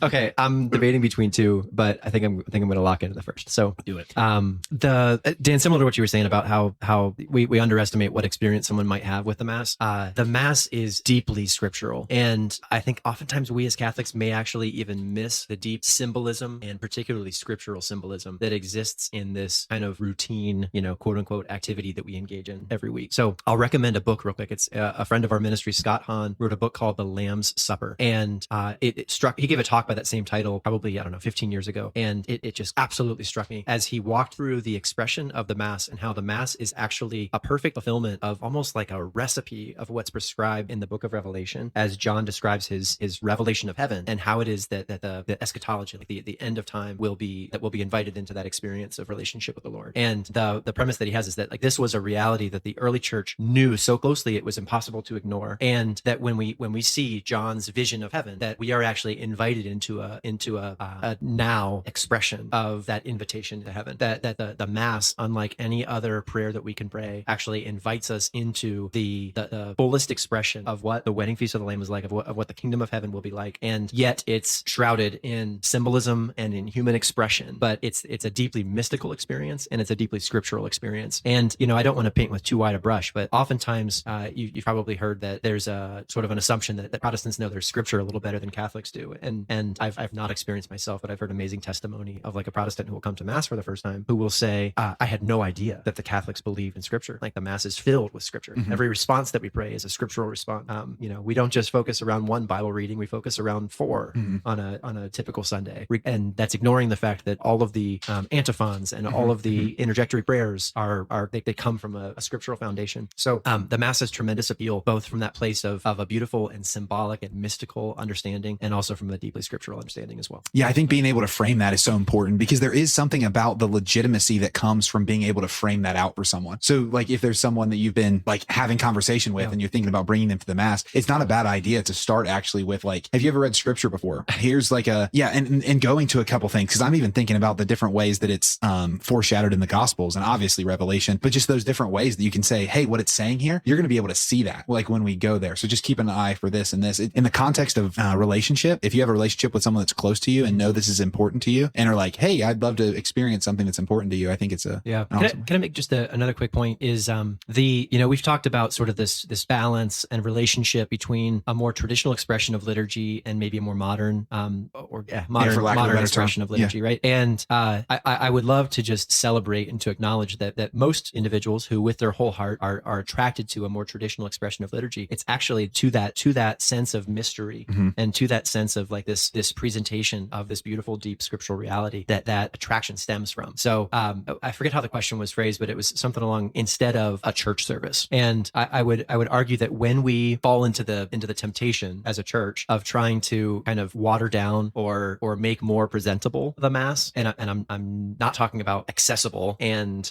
Okay, I'm debating between two, but I think I'm going to lock into the first. So do it. Dan, similar to what you were saying about how we underestimate what experience someone might have with the Mass. The Mass is deeply scriptural, and I think oftentimes we as Catholics may actually even miss the deep symbolism and particularly scriptural symbolism that exists in this kind of routine, quote unquote, activity that we engage in every week. So I'll recommend a book real quick. It's a friend of our ministry, Scott Hahn, wrote a book called The Lamb's Supper. And it struck, he gave a talk by that same title, probably, 15 years ago. And it just absolutely struck me as he walked through the expression of the Mass and how the Mass is actually a perfect fulfillment of almost like a recipe of what's prescribed in the book of Revelation, as John describes his revelation of heaven and how it is that the eschatology, like the end of time, will be invited into that experience of relationship with the Lord. And the premise that he has is that, like, this was a reality that the early church knew so closely it was impossible to ignore, and that when we see John's vision of heaven, that we are actually invited into a now expression of that invitation to heaven. That the Mass, unlike any other prayer that we can pray, actually invites us into the fullest expression of what the wedding feast of the Lamb is like, of what the kingdom of heaven will be like. And yet it's shrouded in symbolism and in human expression, but it's a deeply mystical experience, and it's a deeply scriptural experience. And I don't want to paint with too wide a brush, but oftentimes you've probably heard that there's a sort of an assumption that Protestants know their scripture a little better than Catholics do. And I've not experienced myself, but I've heard amazing testimony of like a Protestant who will come to Mass for the first time, who will say, I had no idea that the Catholics believe in scripture. Like, the Mass is filled with scripture. Mm-hmm. Every response that we pray is a scriptural response. We don't just focus around one Bible reading, we focus around 4 on a typical Sunday. And that's ignoring the fact that all of the antiphons and all of the interjectory prayers they come from a scriptural foundation. So the Mass has tremendous appeal, both from that place of a beautiful and symbolic and mystical understanding, and also from a deeply scriptural understanding as well. Yeah, I think being able to frame that is so important, because there is something about the legitimacy that comes from being able to frame that out for someone. So like, if there's someone that you've been like having conversation with and you're thinking about bringing them to the Mass, it's not a bad idea to start actually with like, have you ever read scripture before? Here's like and going to a couple things, because I'm even thinking about the different ways that it's foreshadowed in the Gospels and obviously Revelation, but just those different ways that you can say, hey, what it's saying here, you're going to be able to see that like when we go there. So just keep an eye for this and this. In the context of relationship, if you have a relationship with someone that's close to you and know this is important to you and are like, hey, I'd love to experience something that's important to you, I think it's awesome. Can I make just another quick point? Is we've talked about sort of this balance and relationship between a more traditional expression of liturgy and maybe a more modern modern expression of liturgy, right? And I would love to just celebrate and to acknowledge that most individuals who with their whole heart are attracted to a more traditional expression of liturgy, it's actually to that sense of mystery and to that sense of like this presentation of this beautiful, deep scriptural reality that attraction stems from. So I forget how the question was phrased, but it was something along, instead of a church service. And I would argue that when we fall into the temptation as a church of trying to kind of water down or make more presentable the Mass, and I'm not talking about accessible and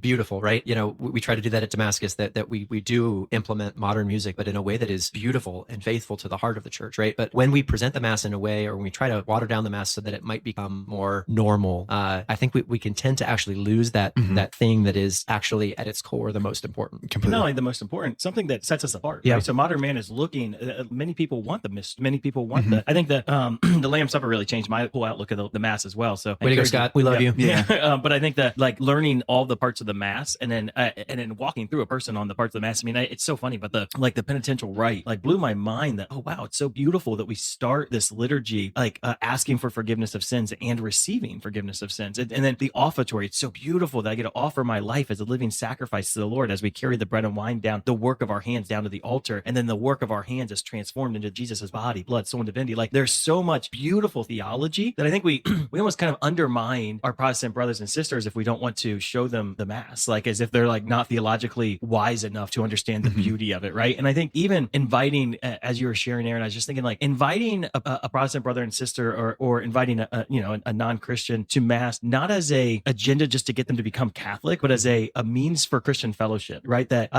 beautiful, right? We try to do that at Damascus, that we do implement modern music, but in a way that is beautiful and faithful to the heart of the church, right? But when we present the Mass in a way, or when we try to water down the Mass so that it might become more normal, I think we can tend to actually lose that thing that is actually at its core the most important. Completely. Not only the most important, something that sets us apart. Yeah. Right? So modern man is looking. Many people want the mist. Many people want that. I think that the Lamb's Supper really changed my whole outlook of the Mass as well. So way to go, Scott. We love you. Yeah. But I think that like learning all the parts of the Mass and then walking through a person on the parts of the Mass. I mean, it's so funny, but the penitential rite like blew my mind. That, oh wow, it's so beautiful that we start this liturgy like asking for forgiveness of sins and receiving forgiveness of sins, and then the offertory. It's so beautiful that I get to offer my life as a living sacrifice to the Lord as we carry the bread and wine down, the work of our hands down to the altar, and then the work of our hands is transformed into Jesus's body, blood, soul, and divinity. Like there's so much beautiful theology that I think we almost kind of undermine our Protestant brothers and sisters if we don't want to show them the Mass, like as if they're like not theologically wise enough to understand the beauty of it, right? And I think even inviting, as you were sharing, Aaron, I was just thinking like inviting a Protestant brother and sister or inviting a non-Christian to Mass, not as a agenda just to get them to become Catholic, but as a means for Christian fellowship, right? That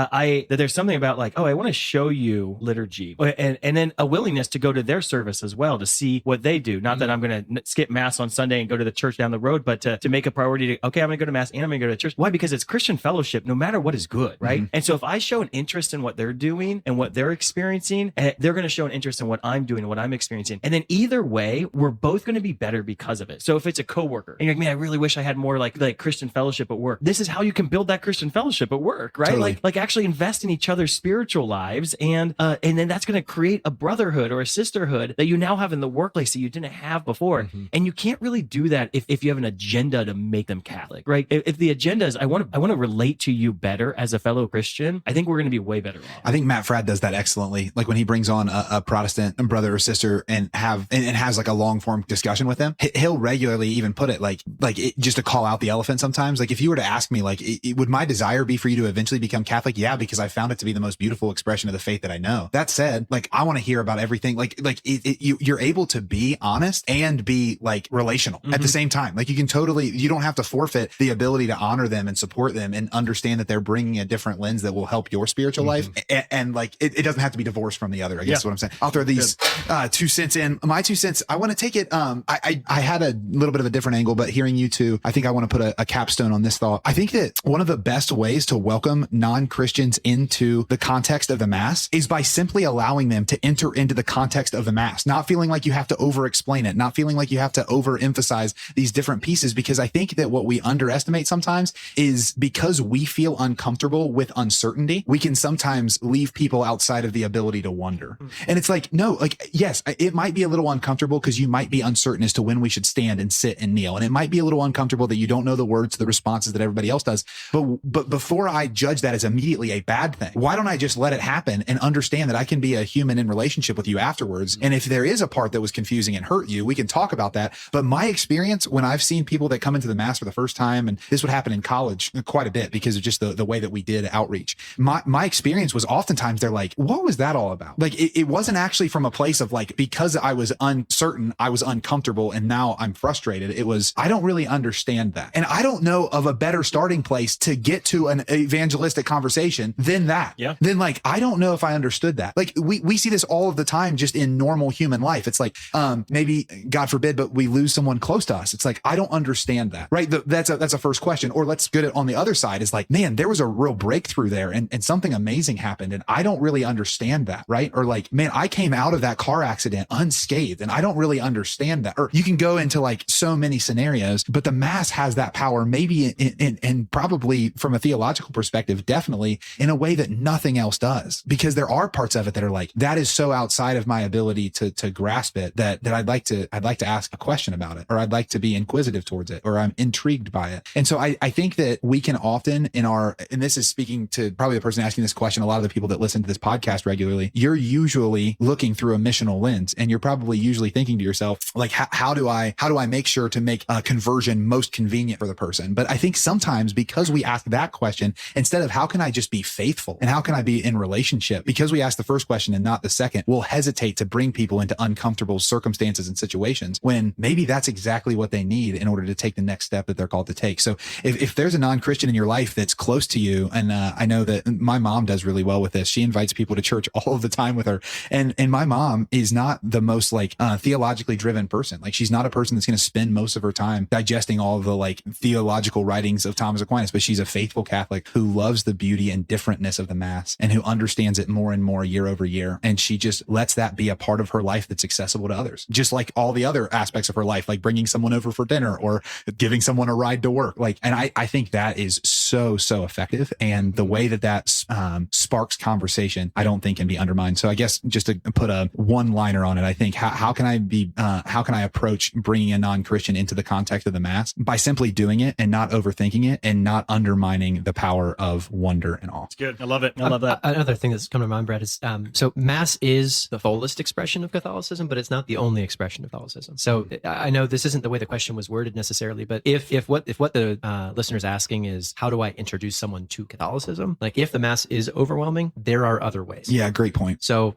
there's something about like, oh, I want to show you liturgy, and then a willingness to go to their service as well to see what they do. Not that I'm going to skip Mass on Sunday and go to the church down the road, but to make a priority to, okay, I'm going to go to Mass and I'm going to go to church. Why? Because it's Christian fellowship, no matter what is good, right? And so if I show an interest in what they're doing and what they're experiencing, they're going to show an interest in what I'm doing and what I'm experiencing. And then either way, we're both going to be better because of it. So if it's a coworker and you're like, man, I really wish I had more like Christian fellowship at work. This is how you can build that Christian fellowship at work, right? Totally. Like actually invest in each other's spiritual lives, and then that's going to create a brotherhood or a sisterhood that you now have in the workplace that you didn't have before. And you can't really do that if you have an agenda to make them Catholic, right? If the agenda is I want to relate to you better as a fellow Christian, I think we're going going to be way better off. I think Matt Fradd does that excellently. Like when he brings on a Protestant brother or sister and has like a long form discussion with them, he'll regularly even put it like just to call out the elephant sometimes. Like if you were to ask me, like, would my desire be for you to eventually become Catholic? Yeah, because I found it to be the most beautiful expression of the faith that I know. That said, like, I want to hear about everything. You're able to be honest and be like relational at the same time. Like you don't have to forfeit the ability to honor them and support them and understand that they're bringing a different lens that will help your spiritual life. And like, it doesn't have to be divorced from the other, I guess is what I'm saying. I'll throw these 2 cents in. My 2 cents, I want to take it. I had a little bit of a different angle, but hearing you two, I think I want to put a capstone on this thought. I think that one of the best ways to welcome non-Christians into the context of the Mass is by simply allowing them to enter into the context of the Mass, not feeling like you have to over-explain it, not feeling like you have to overemphasize these different pieces, because I think that what we underestimate sometimes is because we feel uncomfortable with uncertainty, we can sometimes leave people outside of the ability to wonder. And it's like, no, like, yes, it might be a little uncomfortable because you might be uncertain as to when we should stand and sit and kneel. And it might be a little uncomfortable that you don't know the words to the responses that everybody else does. But before I judge that as immediately a bad thing, why don't I just let it happen and understand that I can be a human in relationship with you afterwards? And if there is a part that was confusing and hurt you, we can talk about that. But my experience when I've seen people that come into the Mass for the first time, and this would happen in college quite a bit because of just the way that we did outreach, my experience was oftentimes they're like, what was that all about? Like it wasn't actually from a place of like, because I was uncertain, I was uncomfortable, and now I'm frustrated. It was, I don't really understand that. And I don't know of a better starting place to get to an evangelistic conversation than that. Yeah. Then like, I don't know if I understood that. Like we see this all of the time just in normal human life. It's like, maybe God forbid, but we lose someone close to us. It's like, I don't understand that. Right. That's a first question. Or let's get it on the other side is like, man, there was a real breakthrough there and something amazing happened. And I don't really understand that. Right. Or like, man, I came out of that car accident unscathed and I don't really understand that. Or you can go into like so many scenarios, but the Mass has that power, maybe in probably from a theological perspective, definitely in a way that nothing else does, because there are parts of it that are like, that is so outside of my ability to grasp it that I'd like to ask a question about it, or I'd like to be inquisitive towards it, or I'm intrigued by it. And so I think that we can often and this is speaking to probably the person asking this question, a lot of the people that listen to this podcast regularly, you're usually looking through a missional lens, and you're probably usually thinking to yourself, like, how do I make sure to make a conversion most convenient for the person? But I think sometimes because we ask that question, instead of how can I just be faithful and how can I be in relationship, because we ask the first question and not the second, we'll hesitate to bring people into uncomfortable circumstances and situations when maybe that's exactly what they need in order to take the next step that they're called to take. So if there's a non-Christian in your life that's close to you, and I know that my mom does really well with this. She invites people to church all of the time with her. And my mom is not the most like theologically driven person. Like she's not a person that's going to spend most of her time digesting all of the like theological writings of Thomas Aquinas, but she's a faithful Catholic who loves the beauty and differentness of the Mass and who understands it more and more year over year. And she just lets that be a part of her life that's accessible to others, just like all the other aspects of her life, like bringing someone over for dinner or giving someone a ride to work. Like, and I think that is so effective. And the way that sparks conversation, I don't think can be undermined. So I guess just to put a one-liner on it, I think how can I approach bringing a non-Christian into the context of the Mass by simply doing it and not overthinking it and not undermining the power of wonder and awe. It's good. I love it. I love that. Another thing that's come to mind, Brad, is so Mass is the fullest expression of Catholicism, but it's not the only expression of Catholicism. So I know this isn't the way the question was worded necessarily, but if what the listener's asking is how do I introduce someone to Catholicism? Like if the Mass is overwhelming, there are other ways. Yeah, great point. So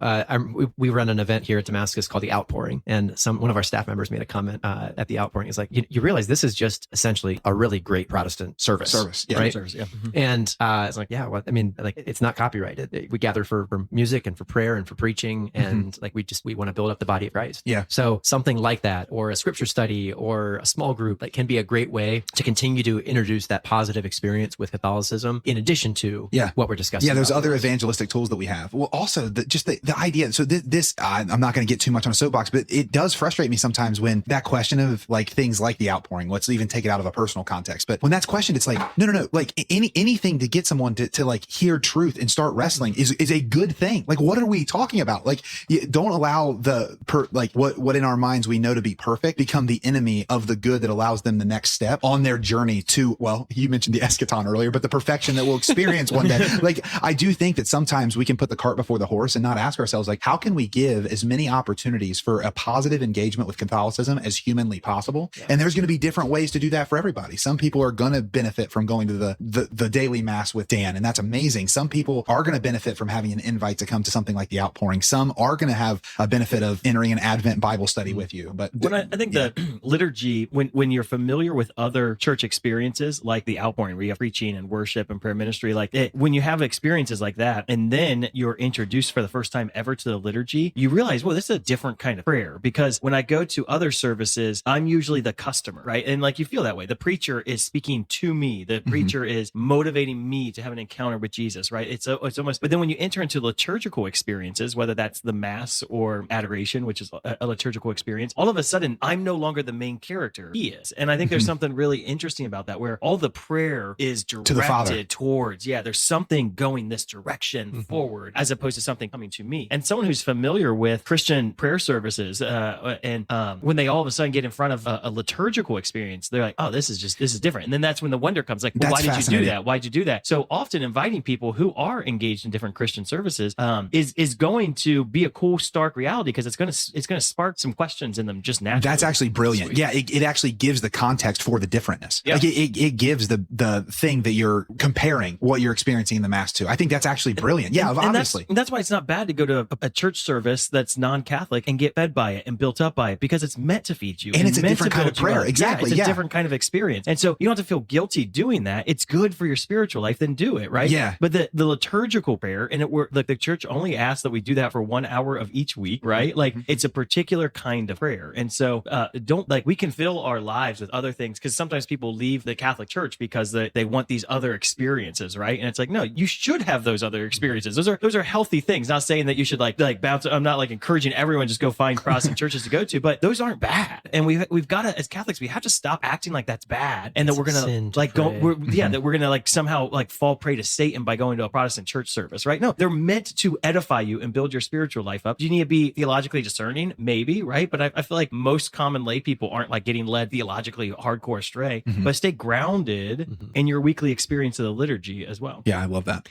we run an event here at Damascus called the Outpouring, and one of our staff members made a comment at the Outpouring. It's like you realize this is just essentially a really great Protestant service, yeah, right? Service, yeah. Mm-hmm. And it's like, yeah, well, I mean, like it's not copyrighted. We gather for music and for prayer and for preaching, and like we want to build up the body of Christ. Yeah. So something like that, or a scripture study, or a small group, that can be a great way to continue to introduce that positive experience with Catholicism, in addition to what we're discussing. Yeah, there's other evangelistic tools that we have. Well, also the idea. So this I'm not going to get too much on a soapbox, but it does frustrate me sometimes when that question of like things like the Outpouring. Let's even take it out of a personal context. But when that's questioned, it's like no. Like anything to get someone to like hear truth and start wrestling is a good thing. Like what are we talking about? Like don't allow what in our minds we know to be perfect become the enemy of the good that allows them the next step on their journey to, well, you mentioned the eschaton earlier, but the perfection that we'll experience one day. Like like, I do think that sometimes we can put the cart before the horse and not ask ourselves, like, how can we give as many opportunities for a positive engagement with Catholicism as humanly possible? Yeah. And there's going to be different ways to do that for everybody. Some people are going to benefit from going to the daily mass with Dan, and that's amazing. Some people are going to benefit from having an invite to come to something like the Outpouring. Some are going to have a benefit of entering an Advent Bible study with you. But I think the liturgy, when you're familiar with other church experiences like the Outpouring, where you have preaching and worship and prayer ministry, like when you have experiences like that, and then you're introduced for the first time ever to the liturgy, you realize, well, this is a different kind of prayer. Because when I go to other services, I'm usually the customer, right? And like, you feel that way. The preacher is speaking to me. The preacher is motivating me to have an encounter with Jesus, right? It's almost, but then when you enter into liturgical experiences, whether that's the mass or adoration, which is a liturgical experience, all of a sudden I'm no longer the main character. He is. And I think there's something really interesting about that, where all the prayer is directed to the Father. Towards, there's something going this direction forward, as opposed to something coming to me. And someone who's familiar with Christian prayer services, when they all of a sudden get in front of a liturgical experience, they're like, oh, this is different. And then that's when the wonder comes, like, well, why did you do that? Why'd you do that? So often inviting people who are engaged in different Christian services is going to be a cool, stark reality, because it's going to spark some questions in them just naturally. That's actually brilliant. Yeah, it actually gives the context for the differentness. Yeah. Like it gives the thing that you're comparing what you're experiencing in the mass to. I think that's actually brilliant. Yeah, obviously. That's why it's not bad to go to a church service that's non-Catholic and get fed by it and built up by it, because it's meant to feed you. And it's a different kind of prayer. Exactly. It's a different kind of experience. And so you don't have to feel guilty doing that. It's good for your spiritual life, then do it, right? Yeah. But the liturgical prayer, and the church only asks that we do that for 1 hour of each week, right? Like, it's a particular kind of prayer. And so we can fill our lives with other things, because sometimes people leave the Catholic Church because they want these other experiences, right? And it's like, no, you should have those other experiences. Those are healthy things. Not saying that you should like bounce. I'm not like encouraging everyone just go find Protestant churches to go to, but those aren't bad. And we've got to, as Catholics, we have to stop acting like that's bad, and that we're gonna like go, that we're gonna like somehow like fall prey to Satan by going to a Protestant church service, right? No, they're meant to edify you and build your spiritual life up. Do you need to be theologically discerning? Maybe, right? But I feel like most common lay people aren't like getting led theologically hardcore astray, but stay grounded in your weekly experience of the liturgy as well. Yeah, I love that.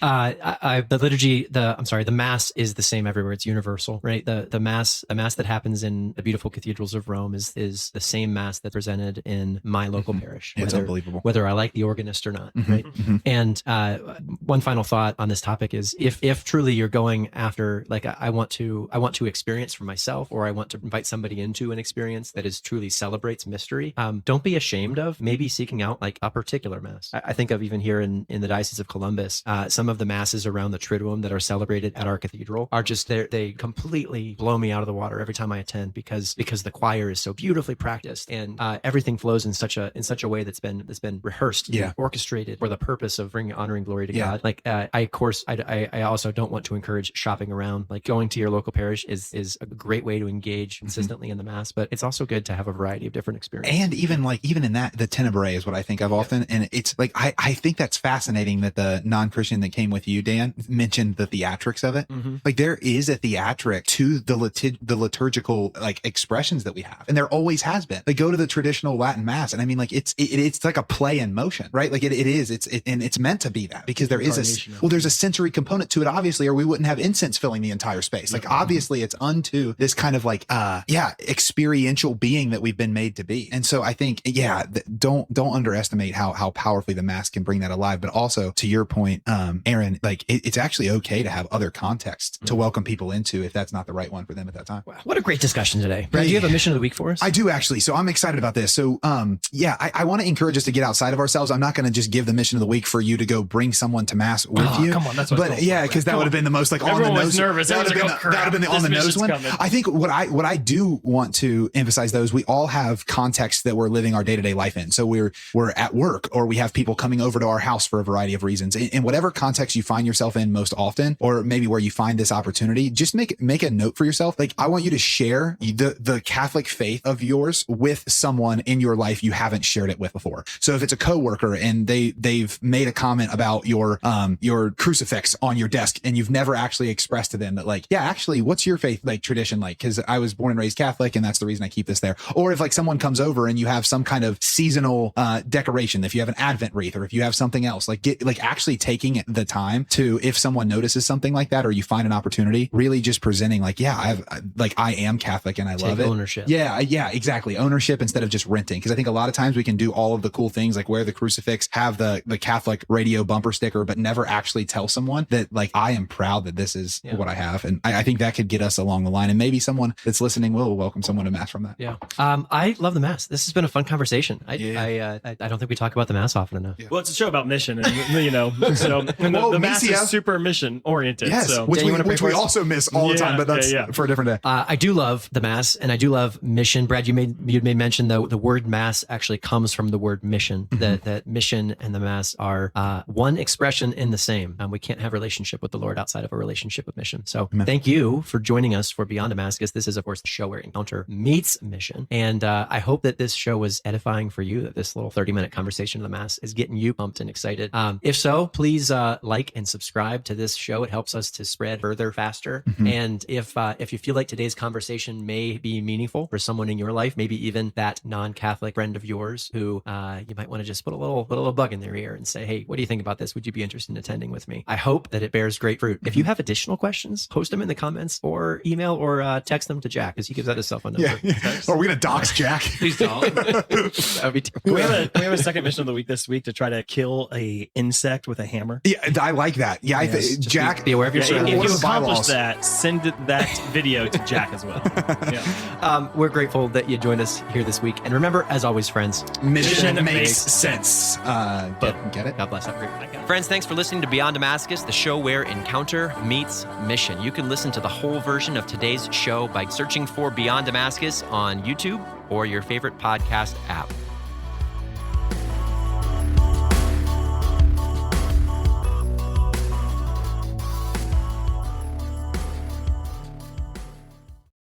The liturgy, the mass is the same everywhere. It's universal, right? The mass that happens in the beautiful cathedrals of Rome is the same mass that's presented in my local parish. It's unbelievable. Whether I like the organist or not, right? And one final thought on this topic is, if truly you're going after, like, I want to experience for myself, or I want to invite somebody into an experience that is truly celebrates mystery, don't be ashamed of maybe seeking out like a particular mass. I think of even here in the Diocese of Columbus, some of the masses around the Triduum that are celebrated at our cathedral are just they completely blow me out of the water every time I attend, because the choir is so beautifully practiced, and everything flows in such a way that's been rehearsed, orchestrated for the purpose of bringing honor and glory to God. Like I also don't want to encourage shopping around. Like, going to your local parish is a great way to engage consistently in the mass, but it's also good to have a variety of different experiences. And even in that, the tenebrae is what I think of often, and it's like I think that's fascinating that the non-Christian that came with you, Dan, mentioned the theatrics of it. Like, there is a theatric to the liturgical like expressions that we have, and there always has been. Like, go to the traditional Latin mass, and I mean, like, it's like a play in motion, right? Like and it's meant to be that, because there is there's a sensory component to it, obviously, or we wouldn't have incense filling the entire space. Like, obviously it's unto this kind of like experiential being that we've been made to be. And so I think don't underestimate how powerfully the mass can bring that alive. But also, to your point, Aaron, like, it's actually okay to have other contexts to welcome people into, if that's not the right one for them at that time. Wow. What a great discussion today. Brad, do you have a mission of the week for us? I do, actually. So I'm excited about this. So I want to encourage us to get outside of ourselves. I'm not going to just give the mission of the week for you to go bring someone to mass with you. Come on, that's what. But because that would have been the most like on the nose. Nervous. That would have been the on the nose one. Coming. I think what I do want to emphasize, though, is we all have contexts that we're living our day-to-day life in. So we're at work, or we have people coming over to our house for a variety of reasons. In whatever context you find yourself in most often, or maybe where you find this opportunity, just make a note for yourself. Like, I want you to share the Catholic faith of yours with someone in your life you haven't shared it with before. So if it's a coworker and they've made a comment about your crucifix on your desk, and you've never actually expressed to them that, like, yeah, actually, what's your faith like tradition like? Because I was born and raised Catholic, and that's the reason I keep this there. Or if like someone comes over and you have some kind of seasonal decoration, if you have an Advent wreath, or if you have something else, like actually taking the time to, if someone notices something like that, or you find an opportunity, really just presenting like, yeah, I am Catholic and I love it. Ownership. Yeah, exactly. Ownership instead of just renting. Because I think a lot of times we can do all of the cool things like wear the crucifix, have the Catholic radio bumper sticker, but never actually tell someone that like, I am proud that this is what I have. And I think that could get us along the line. And maybe someone that's listening will welcome someone to Mass from that. Yeah. I love the Mass. This has been a fun conversation. I don't think we talk about the Mass often enough. Well, it's a show about mission, and so the Mass is super mission oriented. Yes, so. which we also miss all the time, but that's for a different day. I do love the Mass, and I do love mission. Brad, you made mention though the word Mass actually comes from the word mission. That mission and the Mass are one expression in the same. We can't have a relationship with the Lord outside of a relationship with mission. So thank you for joining us for Beyond Damascus. This is, of course, the show where encounter meets mission, and I hope that this show was edifying for you. That this little 30-minute conversation of the Mass is getting you pumped and excited. If so, please like and subscribe to this show. It helps us to spread further faster. And if you feel like today's conversation may be meaningful for someone in your life, maybe even that non-Catholic friend of yours who you might want to just put a little bug in their ear and say, hey, what do you think about this? Would you be interested in attending with me? I hope that it bears great fruit. If you have additional questions, post them in the comments or email or text them to Jack, because he gives out his cell phone number. Are we going to dox Jack? Please don't. That would be terrible. We have a second mission of the week this week to try to kill a insect with a hammer. Yeah, I like that. Yeah, Jack, be aware of your if you accomplish that, send that video to Jack as well. We're grateful that you joined us here this week. And remember, as always, friends, mission makes sense. Get it? God bless. Have a great night. Friends, thanks for listening to Beyond Damascus, the show where encounter meets mission. You can listen to the whole version of today's show by searching for Beyond Damascus on YouTube or your favorite podcast app.